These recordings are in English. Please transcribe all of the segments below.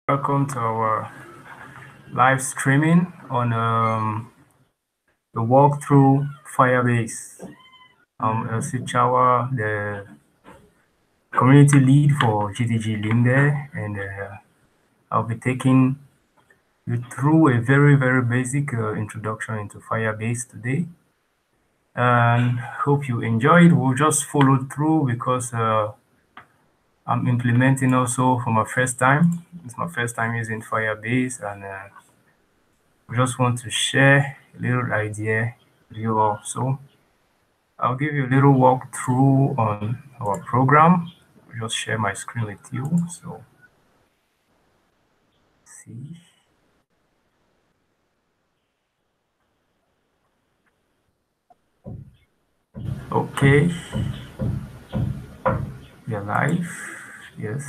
Welcome to our live streaming on the walkthrough Firebase. I'm Elsie Chawa, the community lead for GDG Linde, and I'll be taking you through a very basic introduction into Firebase today. And hope you enjoy it. We'll just follow through because I'm implementing also for my first time. It's my first time using Firebase, and we just want to share a little idea with you all. So I'll give you a little walkthrough on our program. I'll just share my screen with you. So see. Okay. You're live. Yes.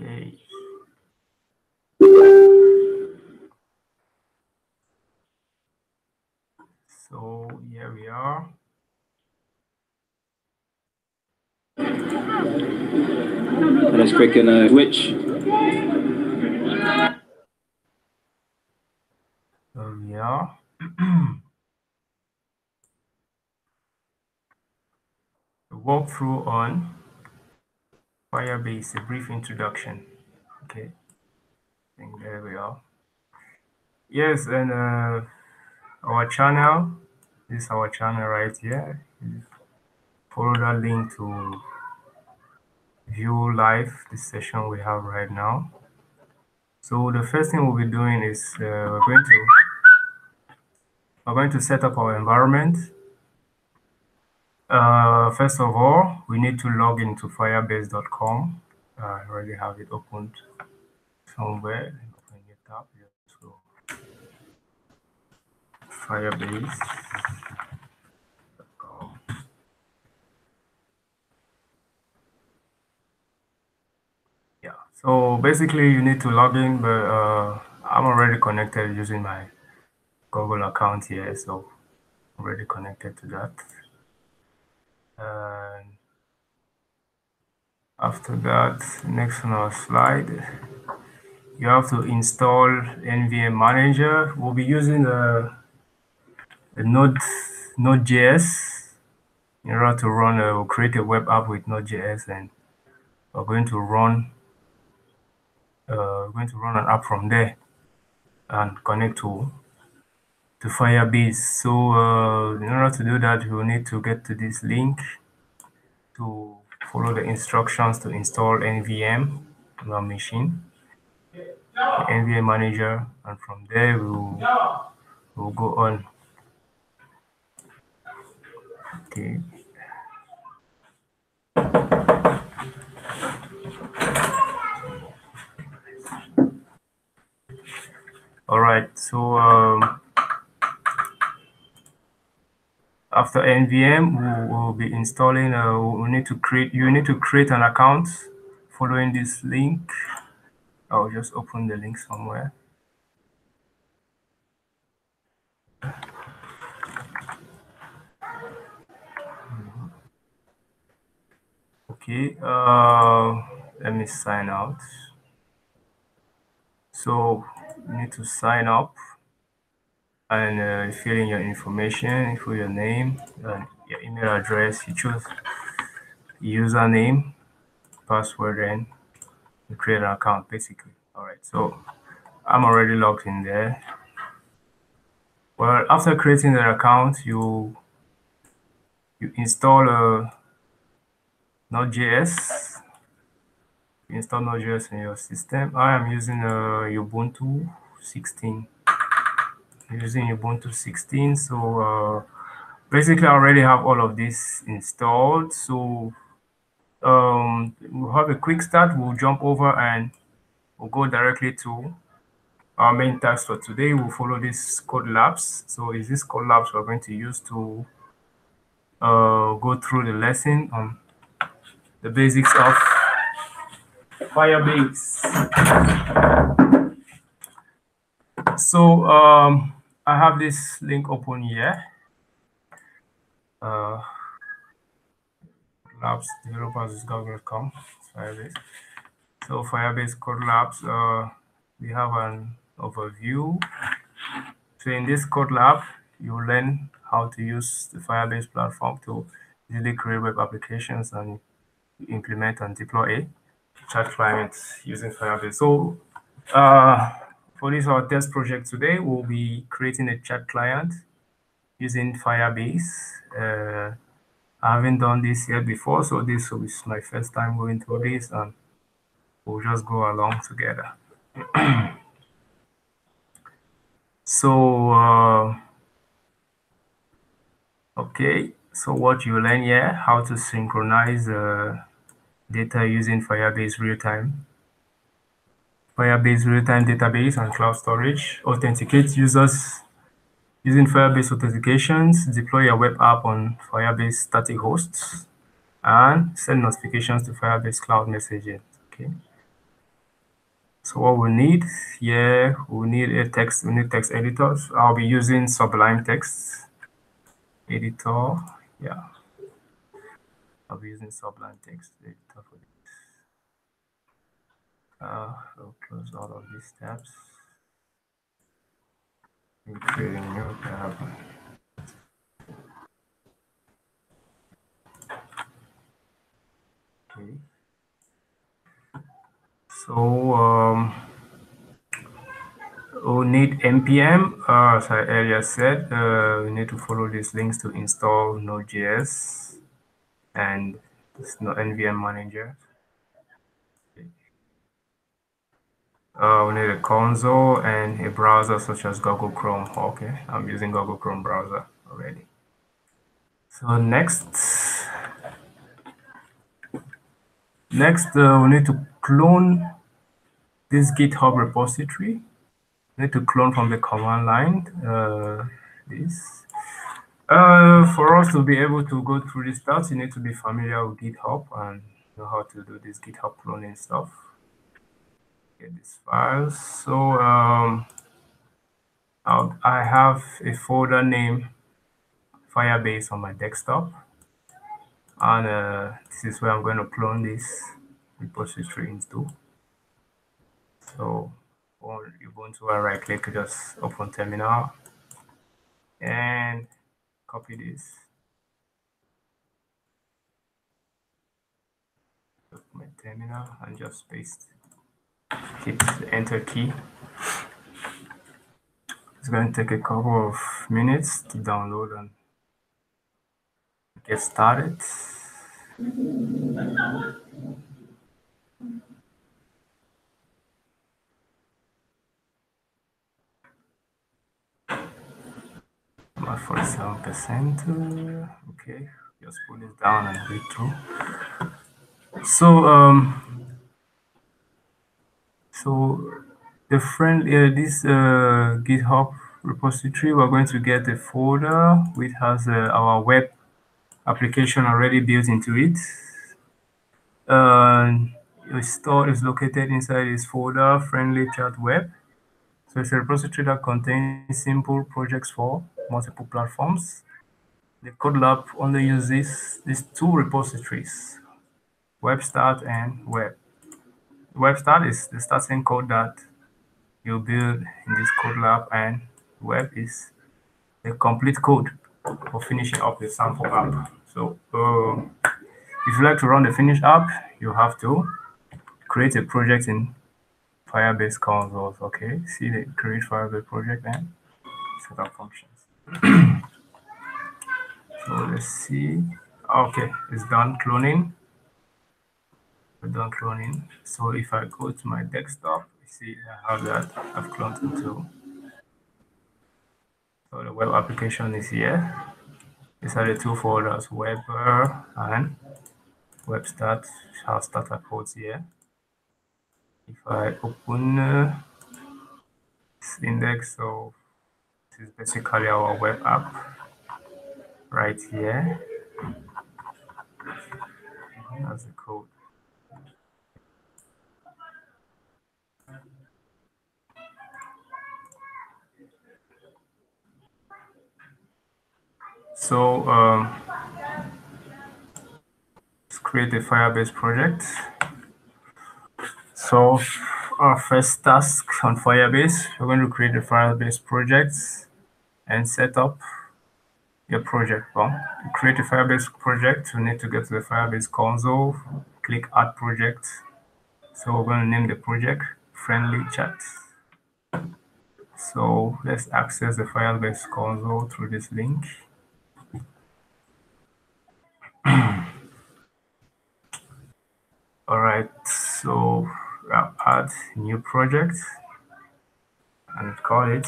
Okay. So here we are. Let's click on which. So we are. The walkthrough on Firebase, a brief introduction. Okay. I think there we are. Yes, and our channel. This is our channel right here. Follow that link to view live this session we have right now. So the first thing we'll be doing is we're going to set up our environment. First of all, we need to log into firebase.com. I already have it opened somewhere. Open it up. Let's go. Firebase. Yeah, so basically you need to log in, but I'm already connected using my Google account here, so I'm already connected to that. And after that, next on our slide, you have to install NVM Manager. We'll be using the Node.js in order to run. We'll create a web app with Node.js, and we're going to run an app from there and connect to Firebase. So in order to do that, we'll need to get to this link to follow the instructions to install NVM on our machine, the NVM Manager, and from there we'll go on. Okay. All right. So after NVM, we'll be installing. You need to create an account following this link. I'll just open the link somewhere. Okay. Let me sign out. So you need to sign up and fill in your information, fill your name and your email address. You choose username, password, and you create an account basically. All right, so I'm already logged in there. Well, after creating the account, you install Node.js. You install Node.js in your system. I am using Ubuntu 16. Using Ubuntu 16, so basically I already have all of this installed. So we'll have a quick start. We'll jump over and we'll go directly to our main task for today. We'll follow this code labs. So is this code labs we're going to use to go through the lesson on the basics of Firebase. So I have this link open here. Uh, labs developers is google.com. Firebase. So Firebase Code Labs, we have an overview. So in this code lab, you will learn how to use the Firebase platform to easily create web applications and implement and deploy chat clients using Firebase. So for this our test project today, we'll be creating a chat client using Firebase. I haven't done this yet before, so this will be my first time going through this, and we'll just go along together. So, okay, so what you learn here, how to synchronize data using Firebase real-time. Firebase real-time database and cloud storage, authenticate users using Firebase authentications, deploy your web app on Firebase static hosts, and send notifications to Firebase cloud messaging. Okay. So what we need here, we need text editors. I'll be using Sublime Text Editor. Yeah, I'll be using Sublime Text Editor for this. I'll close all of these tabs. Create a new tab. Okay. So we'll need npm. As I earlier said, we need to follow these links to install Node.js and NVM manager. We need a console and a browser such as Google Chrome. Okay, I'm using Google Chrome browser already. So next, we need to clone this GitHub repository. We need to clone from the command line. This. For us to be able to go through this steps, you need to be familiar with GitHub and know how to do this GitHub cloning stuff. Get these files. So I have a folder named Firebase on my desktop, and this is where I'm going to clone this repository into. So on Ubuntu, I right click, just open terminal and copy this. My terminal and just paste. Hit the enter key. It's going to take a couple of minutes to download and get started. I'm at 47%. Okay, just pull this down and read through. So this GitHub repository, we're going to get a folder which has our web application already built into it. Your store is located inside this folder, friendly chat web. So it's a repository that contains simple projects for multiple platforms. The code lab only uses these two repositories, web start and web. Web start is the starting code that you build in this code lab, and web is the complete code for finishing up the sample app. So if you like to run the finished app, you have to create a project in Firebase console. Okay, see the create Firebase project and set up functions. So let's see. Okay, it's done cloning. We're done cloning. So if I go to my desktop, you see I have that I've cloned into. So the web application is here. These are the two folders, web and web start. Have starter codes here. If I open this index, so this is basically our web app right here. That's the code. So let's create a Firebase project. So our first task on Firebase, we're going to create a Firebase project and set up your project. Well, to create a Firebase project, we need to get to the Firebase console, click Add Project. So we're going to name the project Friendly Chat. So let's access the Firebase console through this link. All right, so I'll add new project and call it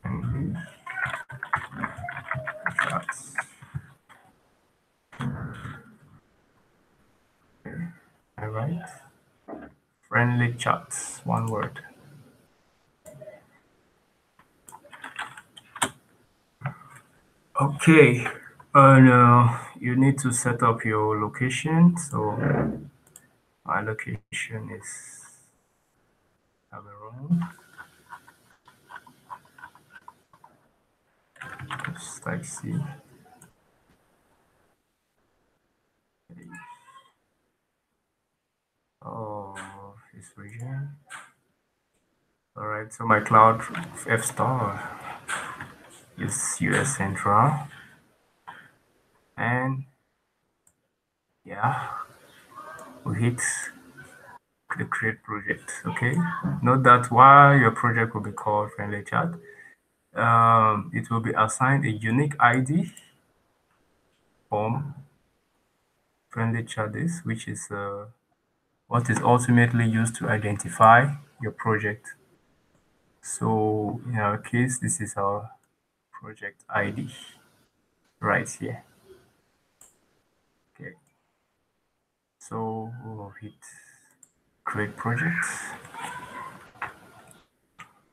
Friendly Chats. All right, Friendly Chats, one word. Okay, and you need to set up your location. So my location is Cameroon. Just type C. Oh, this region. All right, so my cloud F star is US Central, and yeah, we hit the create project. Okay, note that while your project will be called Friendly Chat, it will be assigned a unique ID from Friendly Chat is, which is what is ultimately used to identify your project. So in our case, this is our project ID right here. Okay, so we'll hit create project.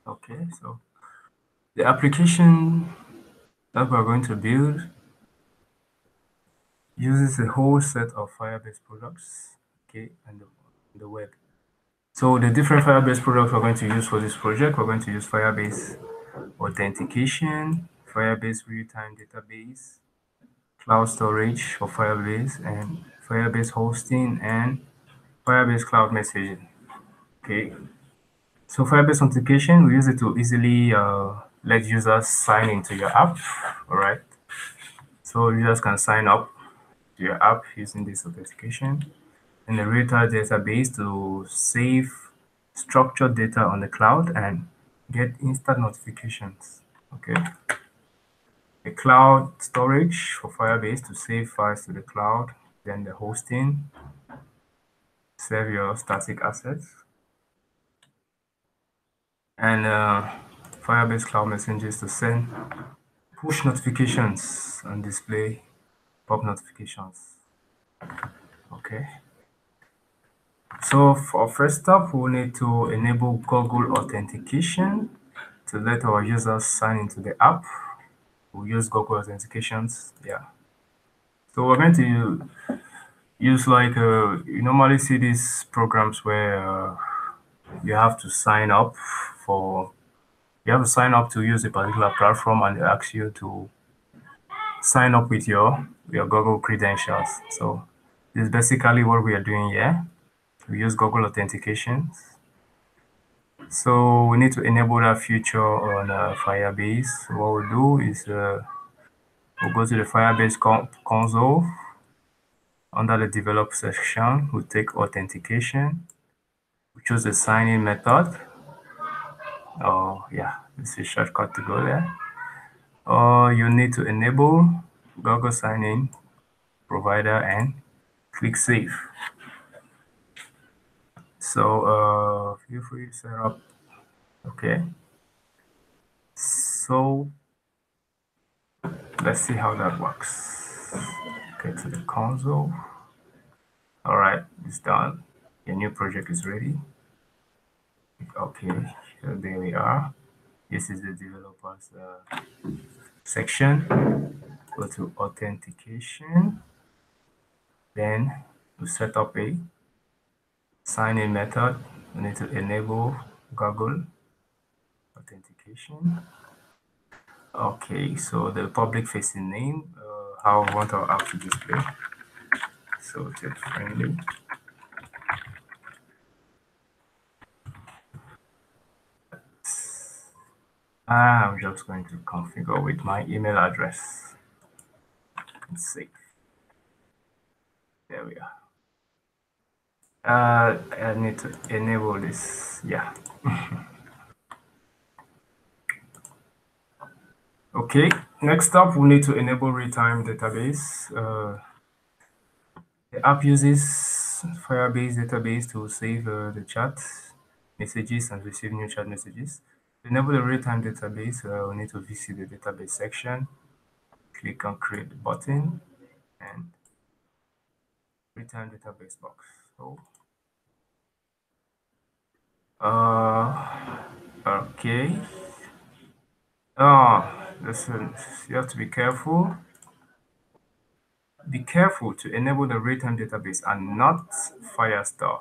Okay, so the application that we're going to build uses a whole set of Firebase products, okay, and the web. So the different Firebase products we're going to use for this project, we're going to use Firebase authentication, Firebase real-time database, cloud storage for Firebase, and Firebase hosting, and Firebase cloud messaging. Okay, so Firebase authentication, we use it to easily let users sign into your app. All right, so users can sign up to your app using this authentication, and the real-time database to save structured data on the cloud and get instant notifications. Okay, a cloud storage for Firebase to save files to the cloud, then the hosting, save your static assets, and Firebase cloud messages to send push notifications and display pop notifications. Okay, so for first step, we'll need to enable Google authentication to let our users sign into the app. We'll use Google authentications. Yeah, so we're going to use like you normally see these programs where you have to sign up for you have to sign up to use a particular platform, and they ask you to sign up with your Google credentials. So this is basically what we are doing here. We use Google authentication. So we need to enable that feature on Firebase. So what we'll do is we'll go to the Firebase console. Under the develop section, we'll take authentication. We choose the sign-in method. Oh yeah, this is a shortcut to go there. You need to enable Google sign-in provider and click save. So feel free to set up. Okay. So let's see how that works. Okay, to the console. All right, it's done. Your new project is ready. Okay, so there we are. This is the developers section. Go to authentication. Then to set up a sign-in method, we need to enable Google authentication. Okay, so the public facing name, how I want our app to display. So tip friendly. I'm just going to configure with my email address. It's safe. There we are. I need to enable this. Yeah. Okay. Next up, we need to enable real-time database. The app uses Firebase database to save the chat messages and receive new chat messages. To enable the real-time database, we need to visit the database section, click on create button, and real-time database box. So, okay. Listen, you have to be careful. Be careful to enable the real-time database and not Firestore.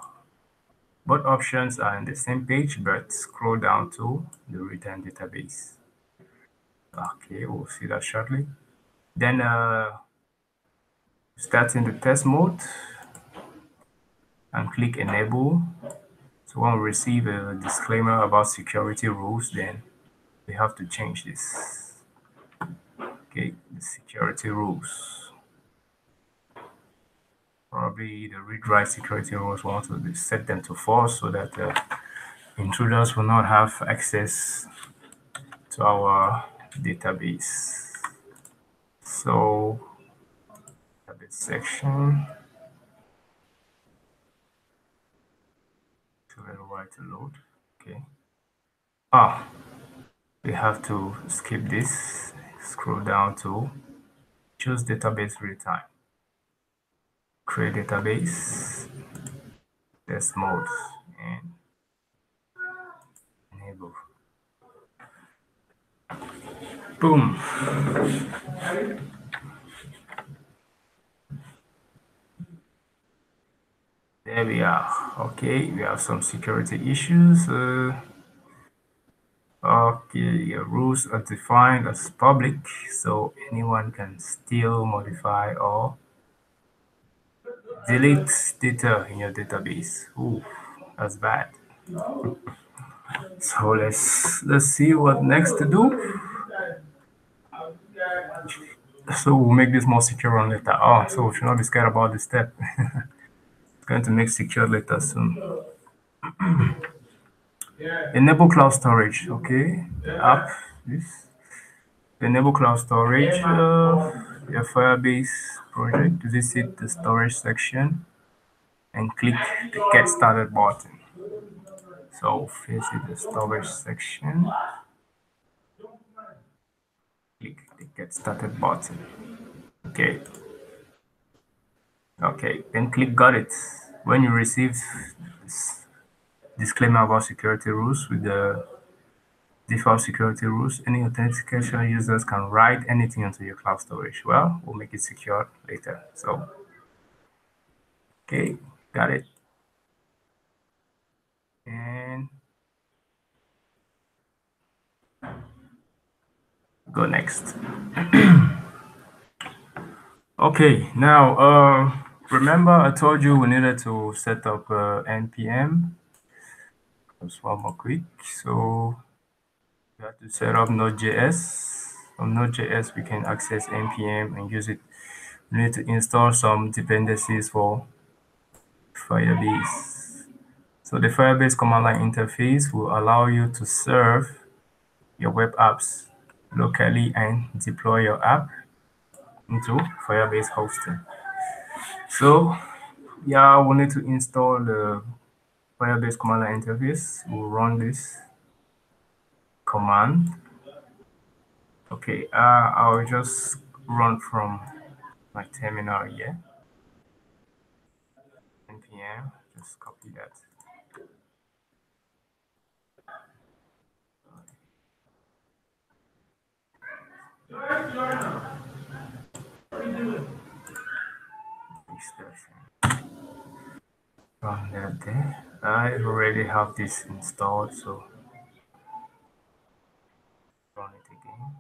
Both options are in the same page, but scroll down to the real-time database. Okay, we'll see that shortly. Then start in the test mode and click enable. So when we receive a disclaimer about security rules, then we have to change this. Okay, the security rules. Probably the read-write security rules, we want to set them to false so that intruders will not have access to our database. So, database section, to the right to load. Okay. We have to skip this. Scroll down to choose database real time. Create database, test mode, and enable. Boom. There we are. Okay, we have some security issues. Okay, rules are defined as public, so anyone can still modify or delete data in your database. Ooh, that's bad. So let's see what next to do. So we'll make this more secure on later. Oh, so we should not be scared about this step. It's going to make secure later soon. Enable cloud storage. Okay, the app. This enable cloud storage. Your Firebase project. Visit the storage section and click the get started button. So visit the storage section. Click the get started button. Okay. Okay, then click got it. When you receive this disclaimer about security rules with the default security rules, any authentication users can write anything onto your cloud storage. Well, we'll make it secure later. So, okay, got it. And go next. Okay, now remember I told you we needed to set up npm. Just one more quick. So we have to set up Node.js. From Node.js, we can access npm and use it. We need to install some dependencies for Firebase. So the Firebase command line interface will allow you to serve your web apps locally and deploy your app into Firebase hosting. So yeah, we need to install the Firebase command line interface. We'll run this command. Okay, I'll just run from my terminal here. npm, just copy that. Paste that. Run that there. I already have this installed, so run it again.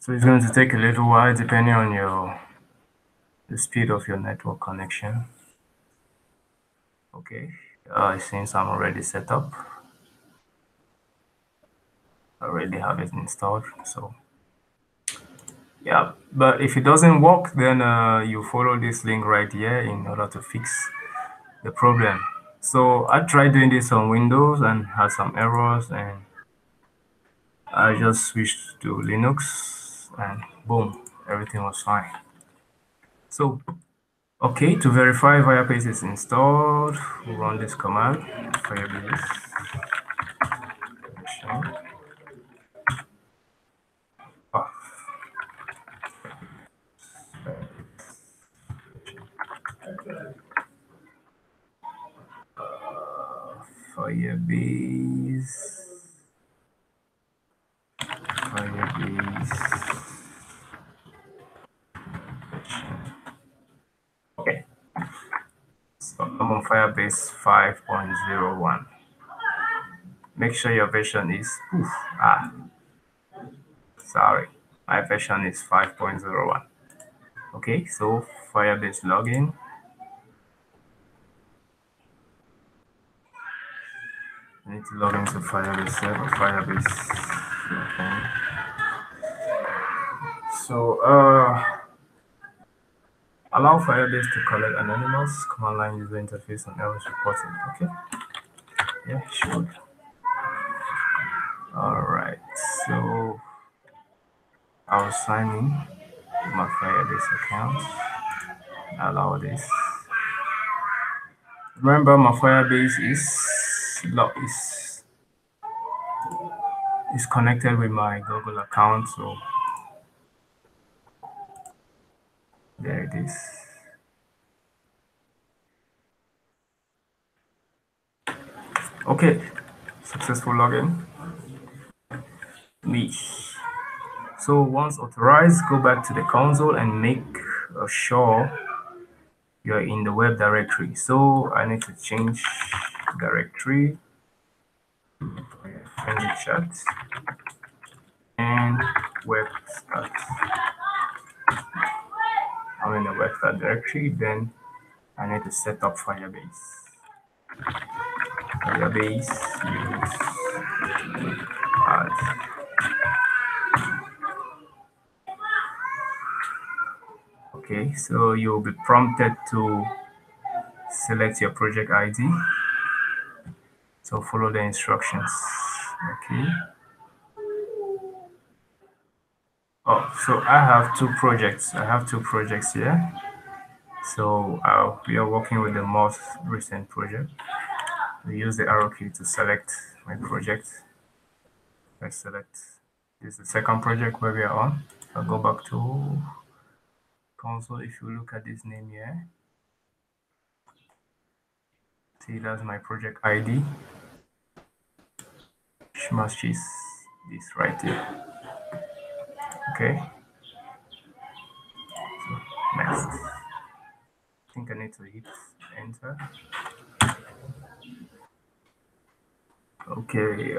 So it's going to take a little while depending on the speed of your network connection. Okay, since I'm already set up, I already have it installed. So yeah, but if it doesn't work, then you follow this link right here in order to fix the problem. So I tried doing this on Windows and had some errors, and I just switched to Linux and boom, everything was fine. So, okay, to verify Firebase is installed, we'll run this command, Firebase. Oh, Firebase, Firebase. Okay, so I'm on Firebase 5.01. Make sure your version is, sorry, my version is 5.01. Okay, so Firebase login. I need to log into Firebase server, Firebase. Okay. So, allow Firebase to collect anonymous command line user interface and errors reporting. Okay, yeah, sure. All right, so I'll sign in with my Firebase account. Allow this. Remember, my Firebase is connected with my Google account, so there it is. Okay, successful login. Me. So once authorized, go back to the console and make sure you're in the web directory. So I need to change directory and the chat and web start. I'm in the web start directory, then I need to set up Firebase. Firebase use add. Okay, so you'll be prompted to select your project ID. So follow the instructions. Okay. Oh, so I have two projects. I have two projects here. So we are working with the most recent project. We use the arrow key to select my project. I select this is the second project where we are on. I'll go back to console. If you look at this name here, see that's my project ID. Smash is this right here. Okay. So next. I think I need to hit enter. Okay.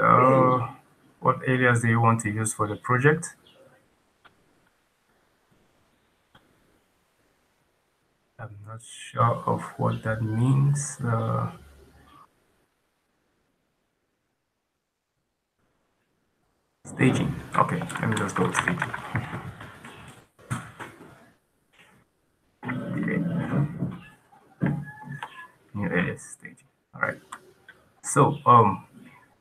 What areas do you want to use for the project? I'm not sure of what that means. Staging. Okay, let me just go with staging. Okay. New areas staging. All right. So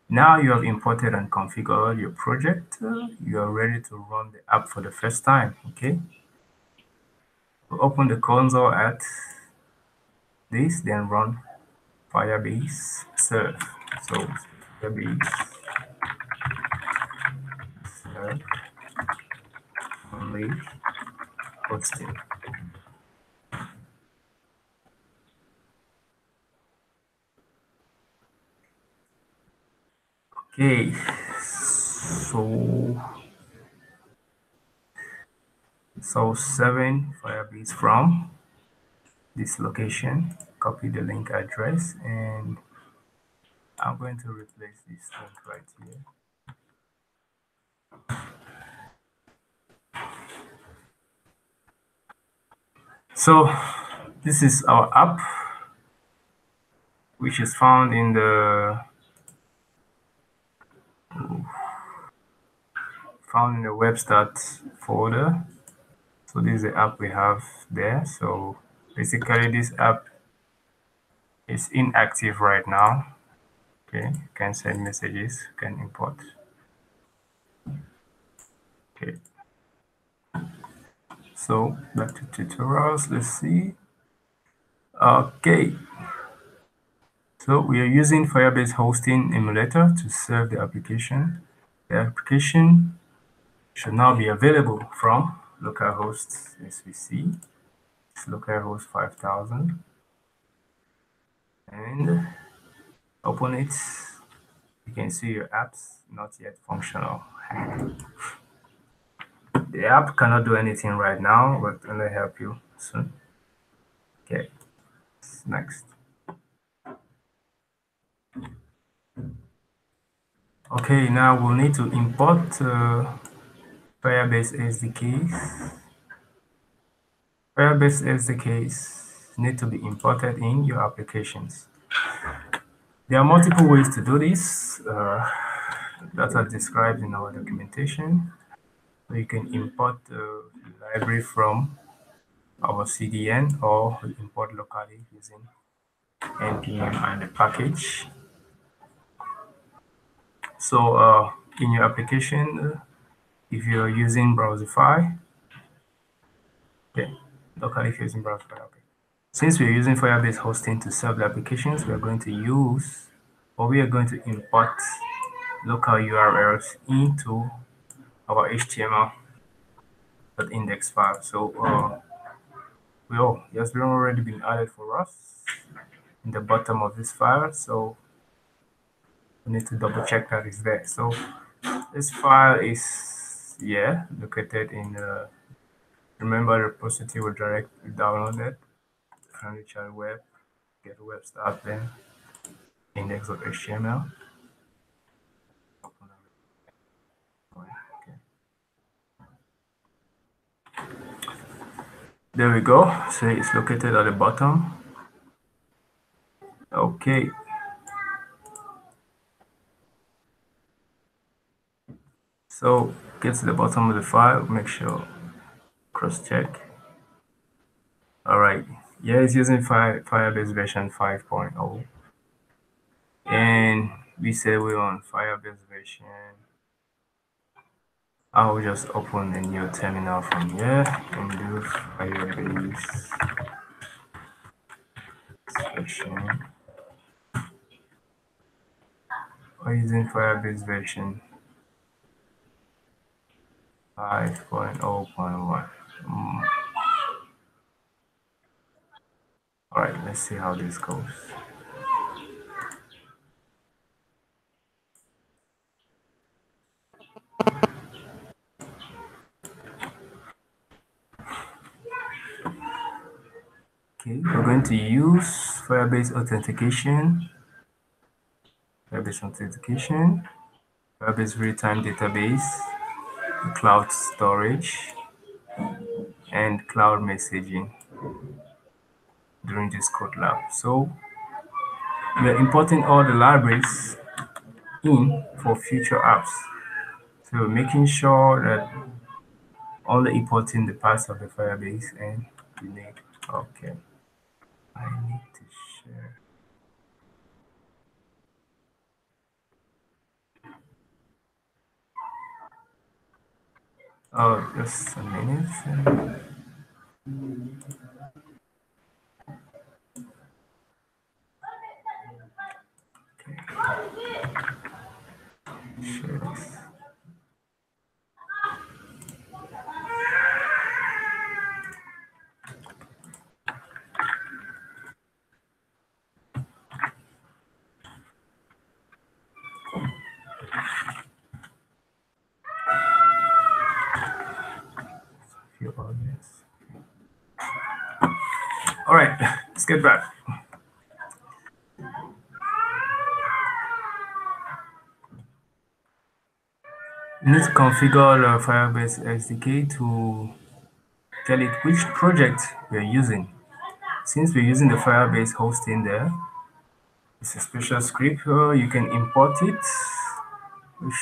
now you have imported and configured your project. You are ready to run the app for the first time. Okay. Open the console at this, then run Firebase serve. So Firebase serve only hosting. Okay, so 7 Firebase from this location, copy the link address, and I'm going to replace this link right here. So this is our app, which is found in the web start folder. So this is the app we have there. So basically this app is inactive right now. Okay, you can send messages, you can import. Okay, so back to tutorials. Let's see. Okay, so we are using Firebase hosting emulator to serve the application. The application should now be available from localhost, as we see. It's localhost 5000, and open it. You can see your apps not yet functional. The app cannot do anything right now, but I'll help you soon. Okay, next. Okay, now we'll need to import Firebase SDKs. Firebase SDKs need to be imported in your applications. There are multiple ways to do this that are described in our documentation. So you can import the library from our CDN or import locally using npm and the package. So in your application, if you're using Browserify, okay, locally if you're using Browserify, okay. Since we're using Firebase hosting to serve the applications, we are going to import local URLs into our HTML.index file. So it has been already been added for us in the bottom of this file. So we need to double check that it's there. So this file is located in remember the repository will directly download it from the child web, get web start, then index.html. Okay. There we go. So it's located at the bottom. Okay. So get to the bottom of the file, make sure cross check. All right. Yeah, it's using Firebase version 5.0. And we say we're on Firebase version. I'll just open a new terminal from here and do Firebase version. We're using Firebase version 5.0.1. All right, let's see how this goes. Okay, we're going to use Firebase authentication, Firebase real-time database, cloud storage, and cloud messaging during this code lab. So we are importing all the libraries in for future apps. So making sure that only importing the parts of the Firebase and we need. Okay, I need to share. Oh, just a minute. Share this. Few audience. All right, let's get back. You need to configure the Firebase SDK to tell it which project we're using. Since we're using the Firebase hosting there, it's a special script. You can import it, which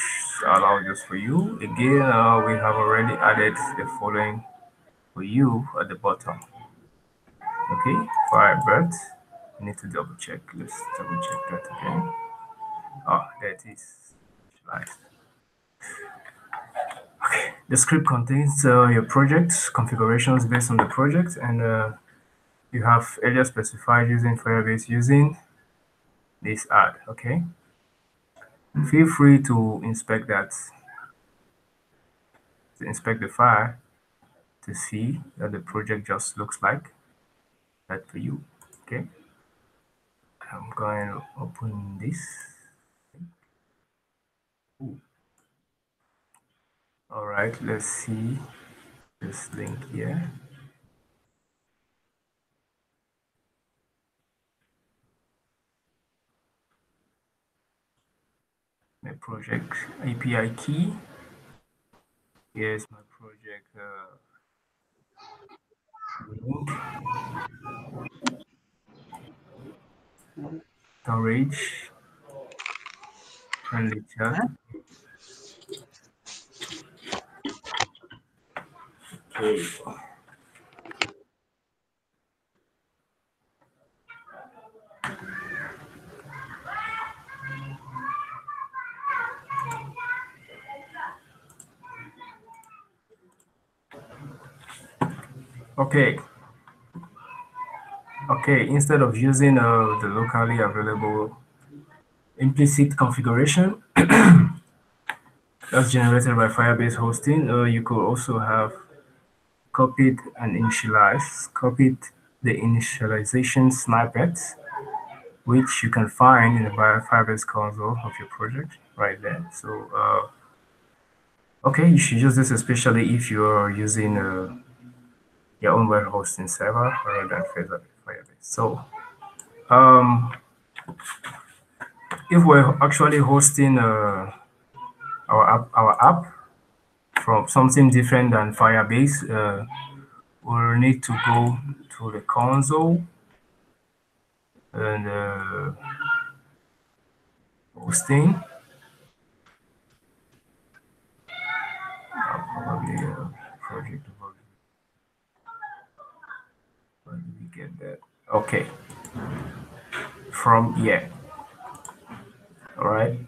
allow just for you. Again, we have already added the following for you at the bottom. Okay, Firebird. I need to double check. Let's double check that again. Oh, there it is. Right. Okay, the script contains your project configurations based on the project, and you have earlier specified using Firebase using this add. Okay, feel free to inspect that, to inspect the file to see that the project just looks like that for you. Okay, I'm going to open this. Ooh. All right, let's see this link here. My project API key. Here's my project link, storage, friendly chat. Okay. Okay. Okay. Instead of using the locally available implicit configuration that's generated by Firebase hosting, you could also have copied the initialization snippet, which you can find in the Firebase console of your project right there. So, okay, you should use this especially if you're using your own web hosting server rather than Firebase. So, if we're actually hosting our app from something different than Firebase, we'll need to go to the console and hosting. Probably project overview. Where did we get that? Okay, from here. All right.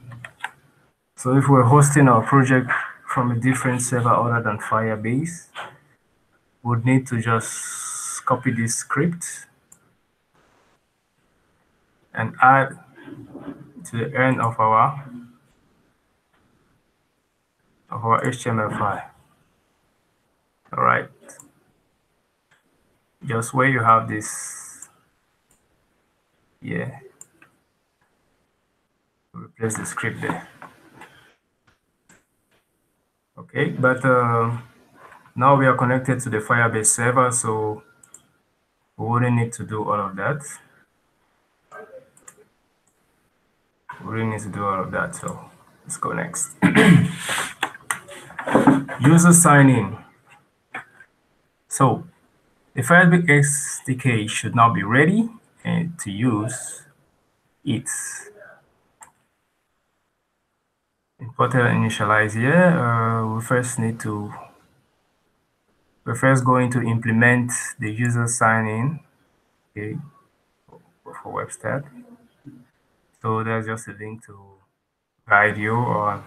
So if we're hosting our project from a different server other than Firebase, we'd need to just copy this script and add to the end of our HTML file. All right. Just where you have this, yeah, replace the script there. Okay, but now we are connected to the Firebase server, so we wouldn't need to do all of that. We really need to do all of that, so let's go next. User sign in. So the Firebase SDK should now be ready and to use it. Imported and initialize here. We're first going to implement the user sign in, okay, for WebStat. So there's just a link to guide you on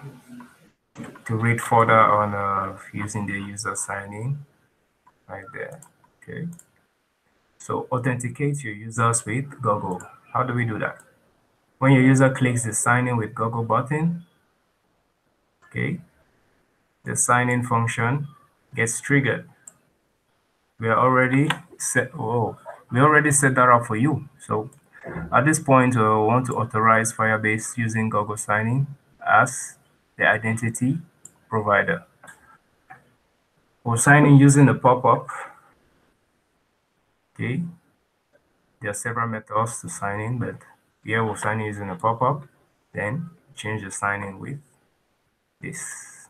to read further on using the user sign in right there. Okay. So authenticate your users with Google. How do we do that? When your user clicks the sign in with Google button, okay, the sign in function gets triggered. We already set that up for you. So at this point, we want to authorize Firebase using Google signing as the identity provider. For signing using a pop-up, okay, there are several methods to sign in, but here we'll sign in using a pop-up, then change the sign in with this.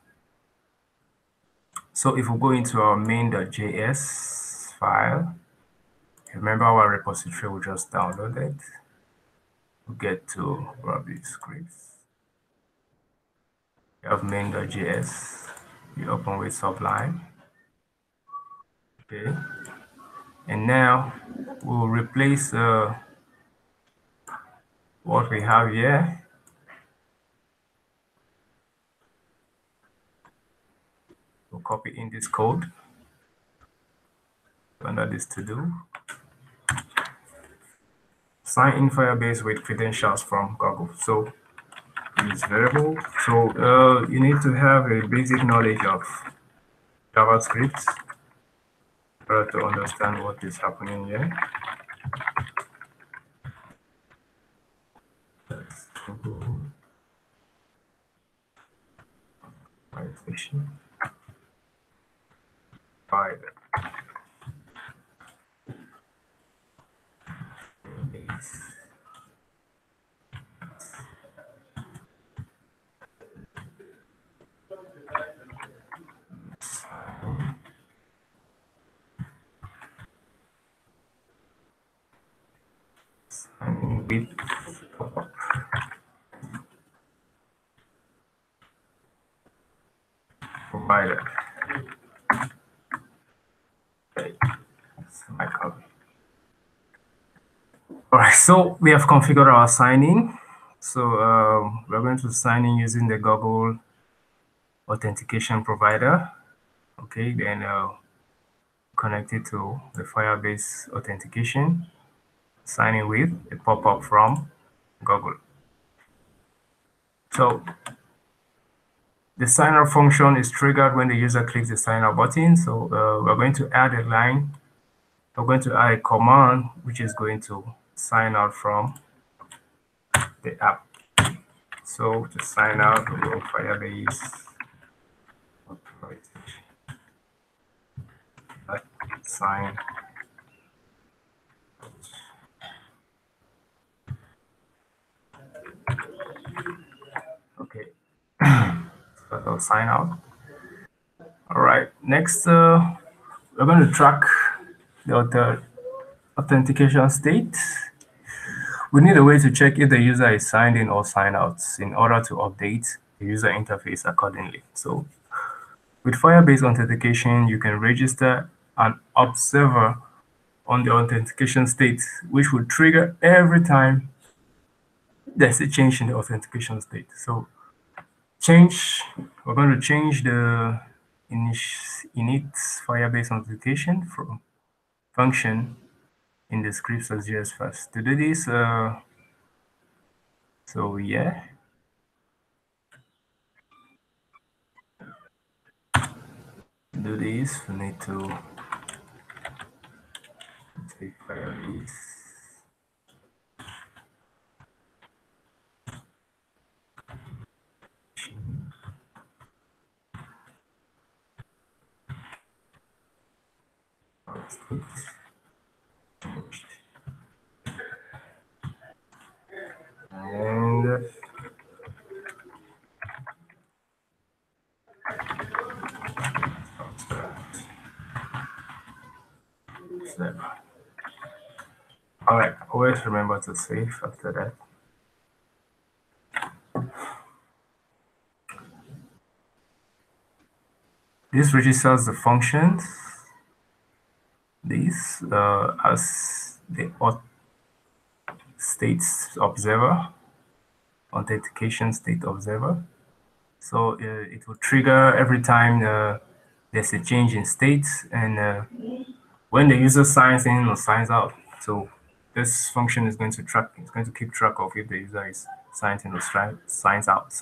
So if we go into our main.js file, remember our repository we just downloaded, we'll get to probably scripts. We have main.js, we open with Sublime. Okay, and now we'll replace what we have here. We'll copy in this code under this to do. Sign in Firebase with credentials from Google. So use variable. So you need to have a basic knowledge of JavaScript to understand what is happening here. Google Firebase. And with pop-up. Provider. Okay, that's my copy. All right, so we have configured our sign-in. So we're going to sign in using the Google authentication provider. Okay, then connect it to the Firebase authentication. Sign in with a pop-up from Google. So the sign up function is triggered when the user clicks the sign up button. So we're going to add a line. We're going to add a command which is going to sign out from the app. So to sign out, we'll go Firebase sign. Okay, so I'll sign out. All right, next we're going to track the authentication state. We need a way to check if the user is signed in or signed out in order to update the user interface accordingly. So with Firebase authentication, you can register an observer on the authentication state, which will trigger every time there's a change in the authentication state. So we're going to change the init Firebase authentication from function in the scripts.js first. To do this, so yeah, do this, we need to take Firebase. And all right, always remember to save after that. This registers the functions, these as the states observer, authentication state observer. So it will trigger every time there's a change in state and when the user signs in or signs out. So this function is going to track, it's going to keep track of if the user is signed in or signed out.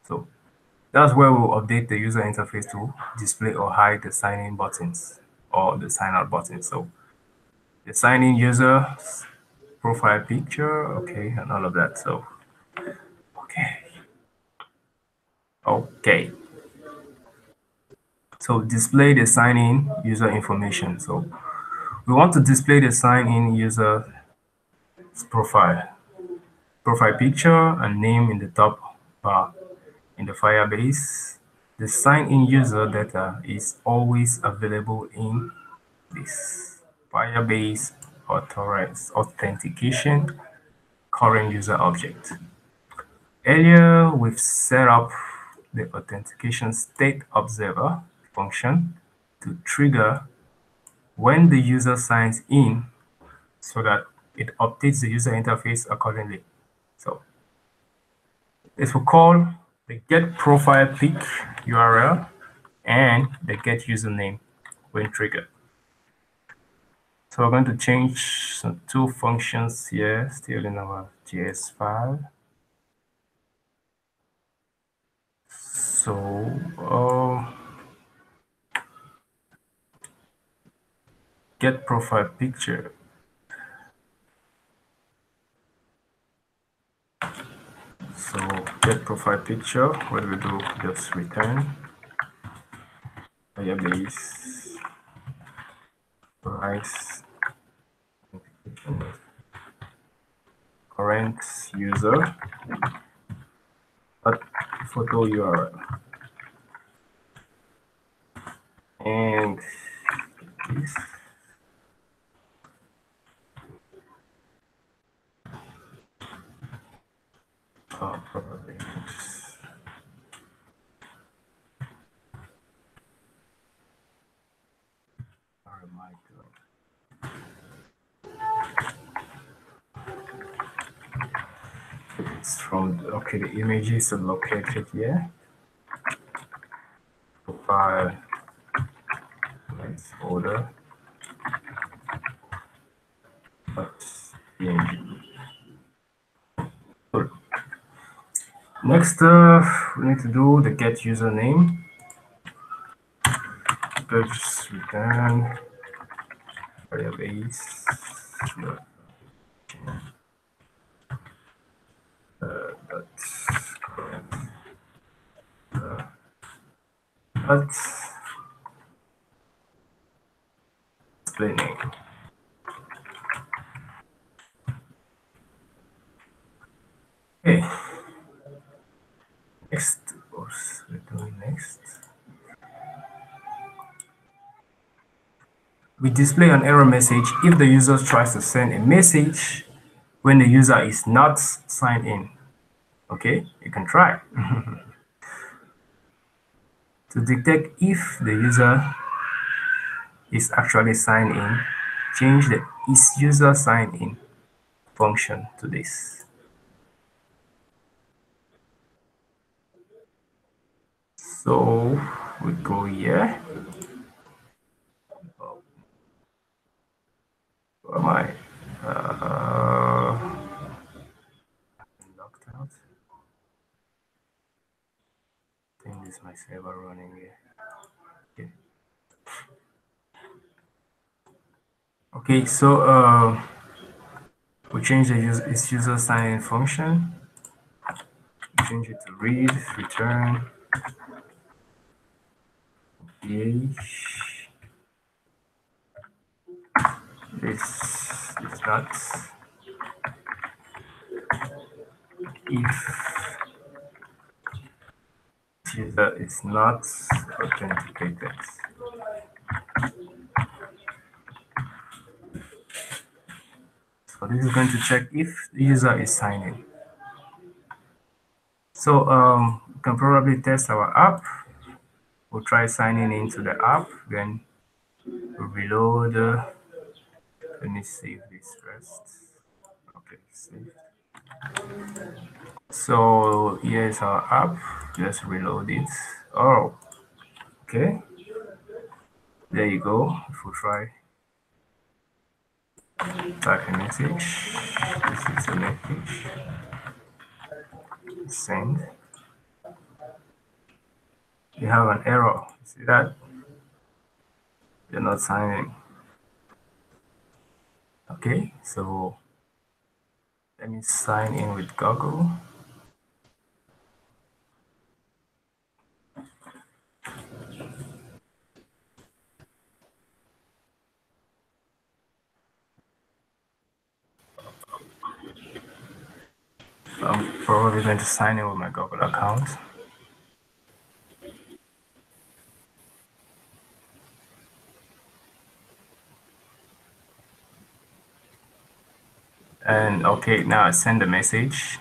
So that's where we'll update the user interface to display or hide the sign-in buttons or the sign-out button. So the sign-in user profile picture, okay, and all of that. So, okay. So display the sign-in user information. So we want to display the sign-in user profile picture and name in the top bar in the Firebase. the sign-in user data is always available in this Firebase authentication current user object. Earlier, we've set up the authentication state observer function to trigger when the user signs in so that it updates the user interface accordingly. So this will call the get profile pic URL and the get username when triggered. So we're going to change some two functions here, still in our JS file. So get profile picture. So get profile picture, what do we do? Just return Firebase price current user photo URL and this probably it's from okay, the images are located here. Profile folder. Next, we need to do the get username. Just return Firebase. Explaining. Okay. Next, what we're doing next. We display an error message if the user tries to send a message when the user is not signed in. Okay, you can try. To detect if the user is actually signed in, change the is user signed in function to this. So we go here. Where am I? Locked out. I think this is my server running here. Okay, so we change the user sign in function. Change it to read, return, this is not if user is not authenticated. So this is going to check if the user is signing. So we can probably test our app. We'll try signing into the app, then we'll reload. Let me save this first. Okay, save. So here's our app. Just reload it. Oh, okay. There you go. If we try type a message, this is the message. Send. You have an error. See that? You're not signing. Okay, so let me sign in with Google. I'm probably going to sign in with my Google account. And okay, now send the message.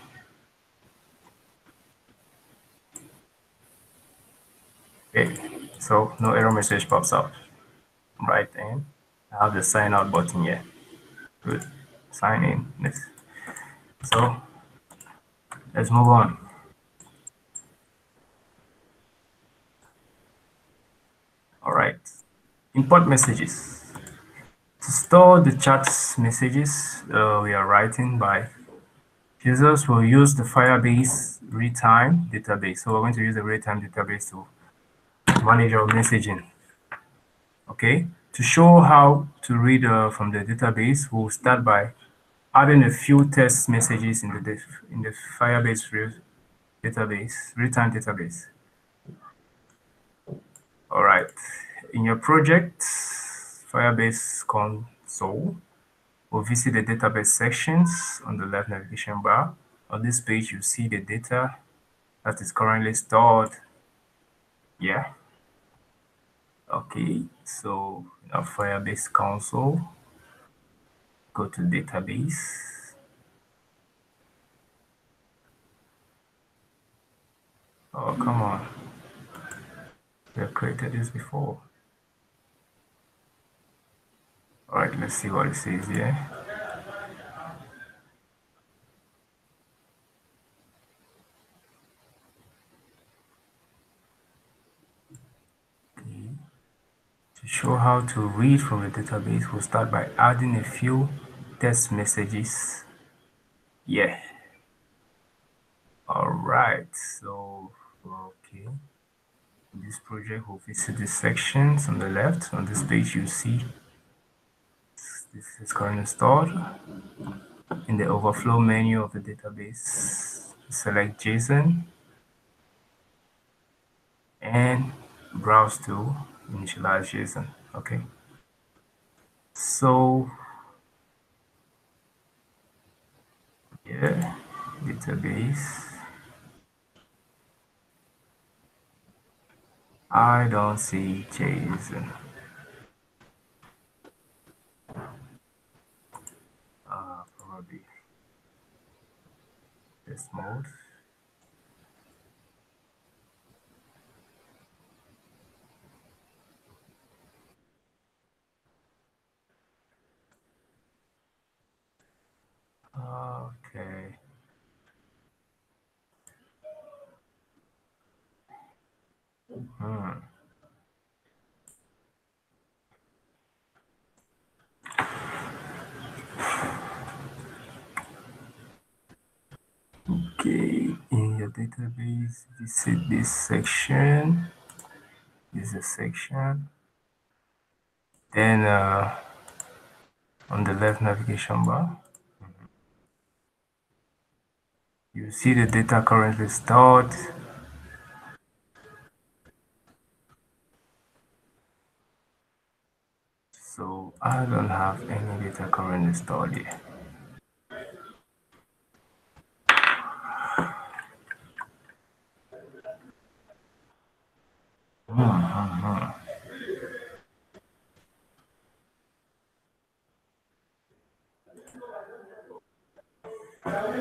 Okay, so no error message pops up. Right, and I have the sign out button here. Good. Sign in. So let's move on. All right. Import messages. To store the chat messages we are writing by users will use the Firebase real-time database. So we're going to use the real-time database to manage our messaging. Okay. To show how to read from the database, we'll start by adding a few test messages in the Firebase real-time database. All right. In your project, Firebase console, we'll visit the database sections on the left navigation bar. On this page, you see the data that is currently stored. Yeah. Okay. So in our Firebase console, go to database. Oh, come on. We have created this before. All right, let's see what it says here. Okay. To show how to read from the database, we'll start by adding a few test messages. Yeah. All right. So, okay. In this project, we'll visit the sections on the left. On this page, you see this is currently stored. In the overflow menu of the database, select JSON and browse to initialize JSON. Okay. So, yeah, database. I don't see JSON. Probably this mode. Okay. Okay, in your database, visit this section. This is a section. Then on the left navigation bar, you see the data currently stored. So I don't have any data currently stored here.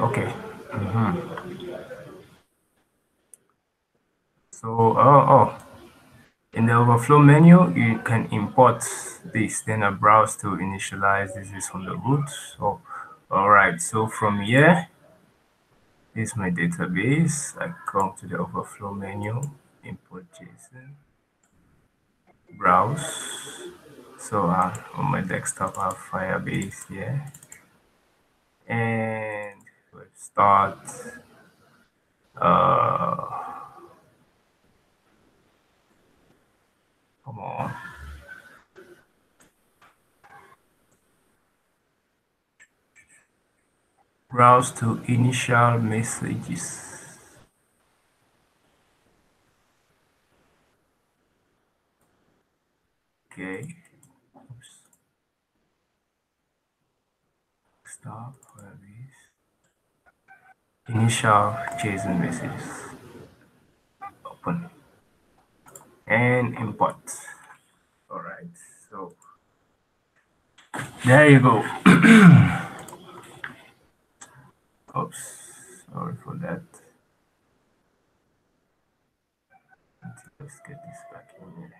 Okay. So, in the overflow menu, you can import this, then a browse to initialize. This is from the root. So, all right. So from here, this is my database. I come to the overflow menu, import JSON, browse. So on my desktop, I have Firebase here, and we'll start. Come on. Browse to initial messages. Okay. Oops. Stop Firebase. Initial JSON messages. Open and import. All right. So there you go. Oops, sorry for that. Let's get this back in here.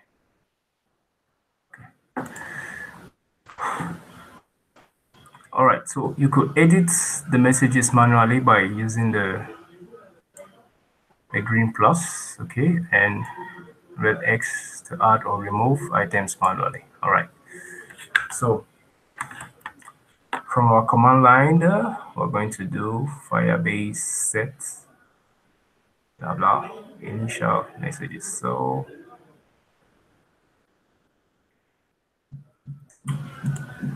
All right, so you could edit the messages manually by using the green plus, okay, and red X to add or remove items manually. All right, so from our command line, we're going to do Firebase set blah blah initial messages. So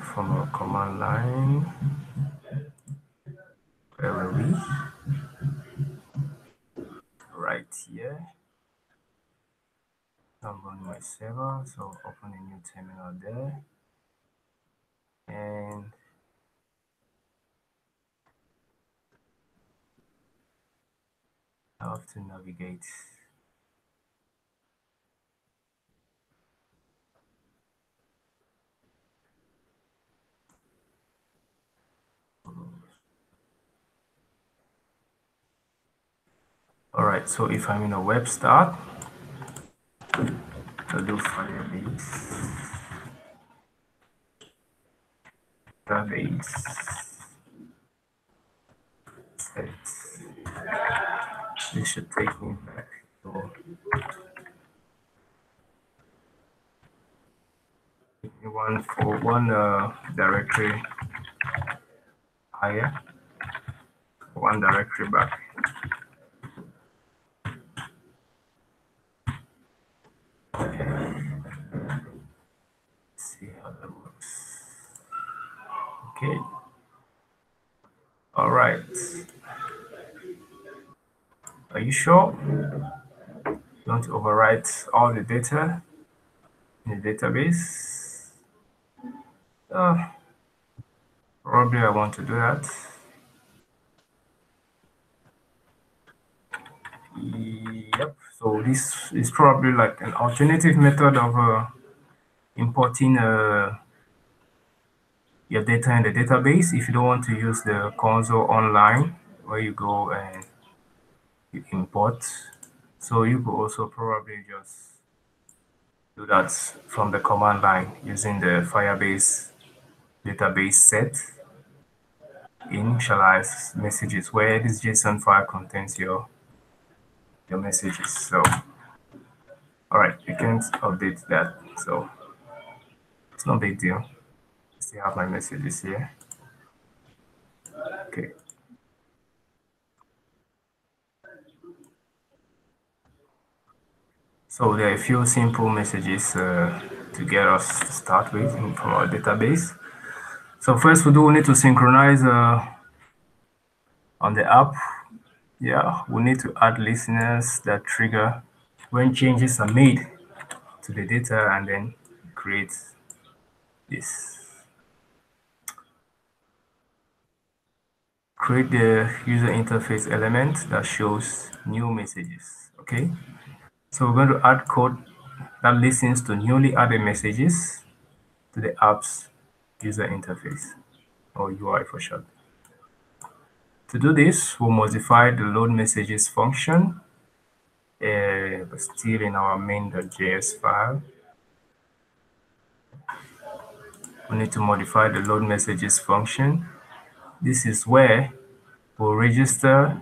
from our command line, where were we? Right here. I'm running my server, so open a new terminal there, and I have to navigate. All right, so if I'm in a web start, I'll do Firebase database set. This should take me back to one directory higher, one directory back. See how that works. Okay. All right. Are you sure? Don't overwrite all the data in the database. Probably I want to do that. Yep. So this is probably like an alternative method of importing your data in the database if you don't want to use the console online where you go and you import. So you could also probably just do that from the command line using the Firebase database set initialize messages where this JSON file contains your messages. So all right, you can't update that, so it's no big deal. I still have my messages here. Okay. So there are a few simple messages to get us to start with from our database. So first we do need to synchronize on the app. Yeah, we need to add listeners that trigger when changes are made to the data and then create this. Create the user interface element that shows new messages, okay? So we're going to add code that listens to newly added messages to the app's user interface, or UI for short. To do this, we'll modify the load messages function, but still in our main.js file. We need to modify the load messages function. This is where we'll register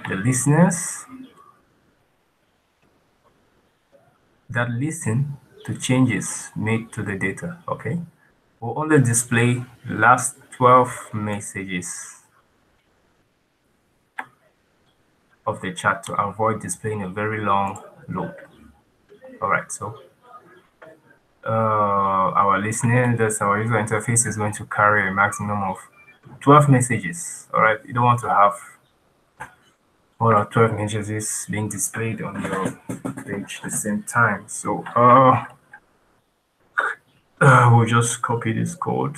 the listeners that listen to changes made to the data, okay? We'll only display last 12 messages of the chat to avoid displaying a very long load. All right, so our listener, that's our user interface, is going to carry a maximum of 12 messages. All right, you don't want to have more than 12 messages being displayed on your page at the same time. So we'll just copy this code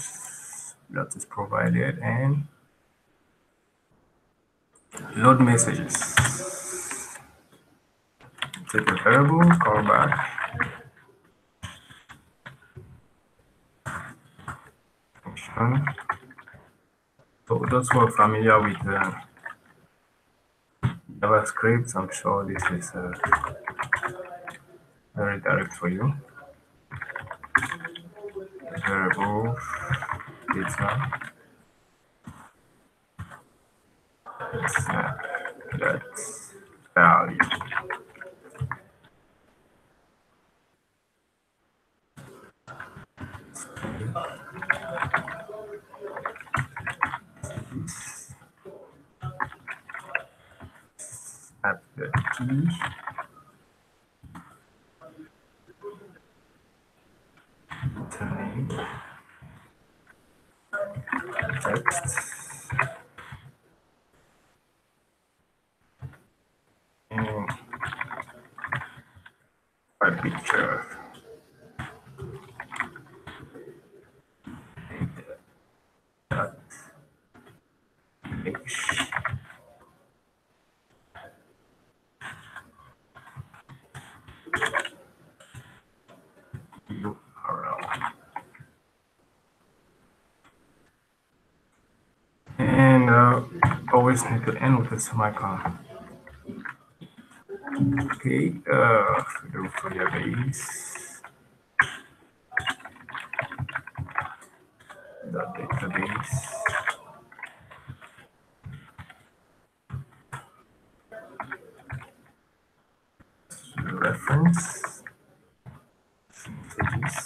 that is provided and load messages. Take a variable, call back function, So those who are familiar with JavaScript, I'm sure this is very direct for you. Variable data. Snap that value. Snap the key. Name. Text. And a picture. Dot H. URL. And always need to end with a semicolon. Okay, do Firebase. The database. Reference. Messages.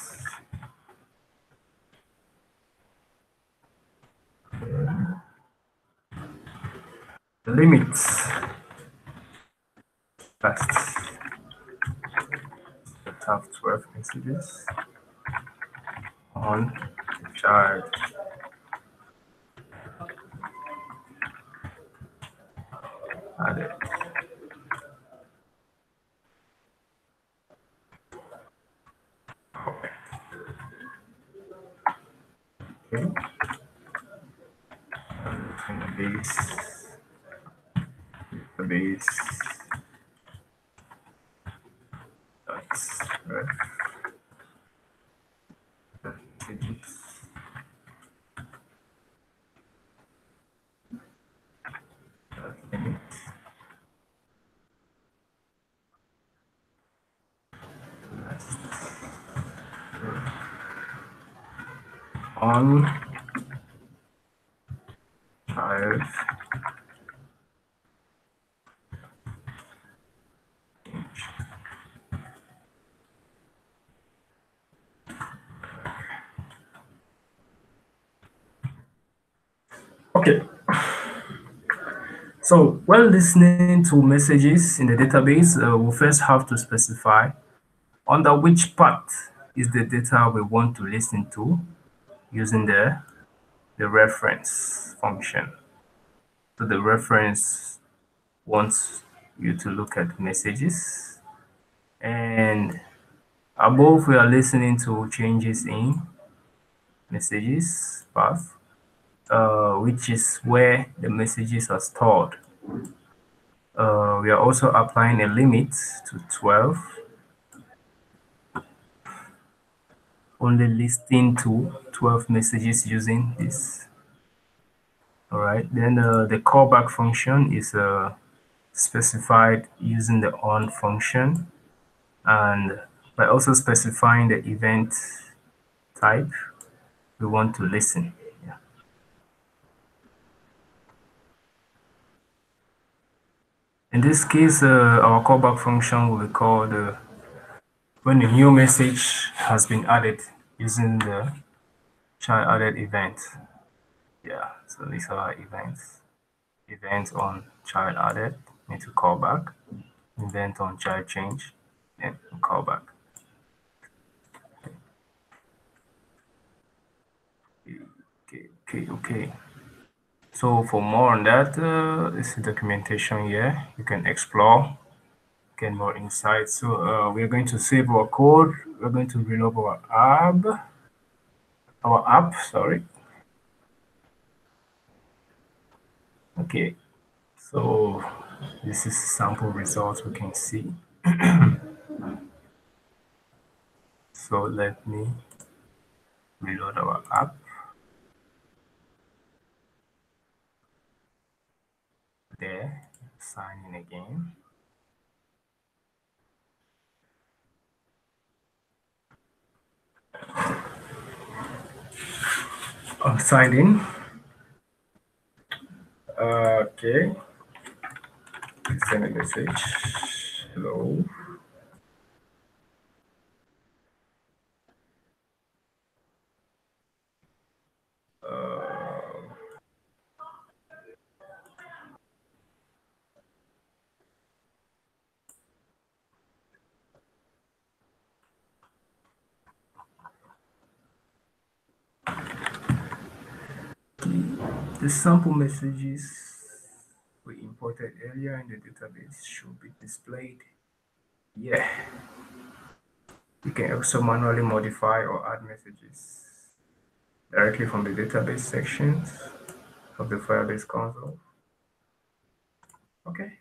Limits. Tests that have 12 messages on the child. Added. Okay. And the base that's messages. Limit. On child. Okay. So when listening to messages in the database, we'll first have to specify under which part is the data we want to listen to using the reference function. So the reference wants you to look at messages, and above we are listening to changes in messages path, which is where the messages are stored. We are also applying a limit to 12, only listing to 12 messages using this. All right, then the callback function is specified using the on function, and by also specifying the event type we want to listen. Yeah. In this case, our callback function will be called when a new message has been added using the child added event. Yeah, so these are events. Event on child added, need to call back. Event on child change, and call back. Okay. So for more on that, this is documentation here. You can explore, get more insights. So we're going to save our code. We're going to reload our app, sorry. Okay, so this is sample results we can see. So let me reload our app. there, sign in again. I'm signed in. Okay, send a message. Hello. The sample messages we imported earlier in the database should be displayed. Yeah, you can also manually modify or add messages directly from the database sections of the Firebase console. Okay,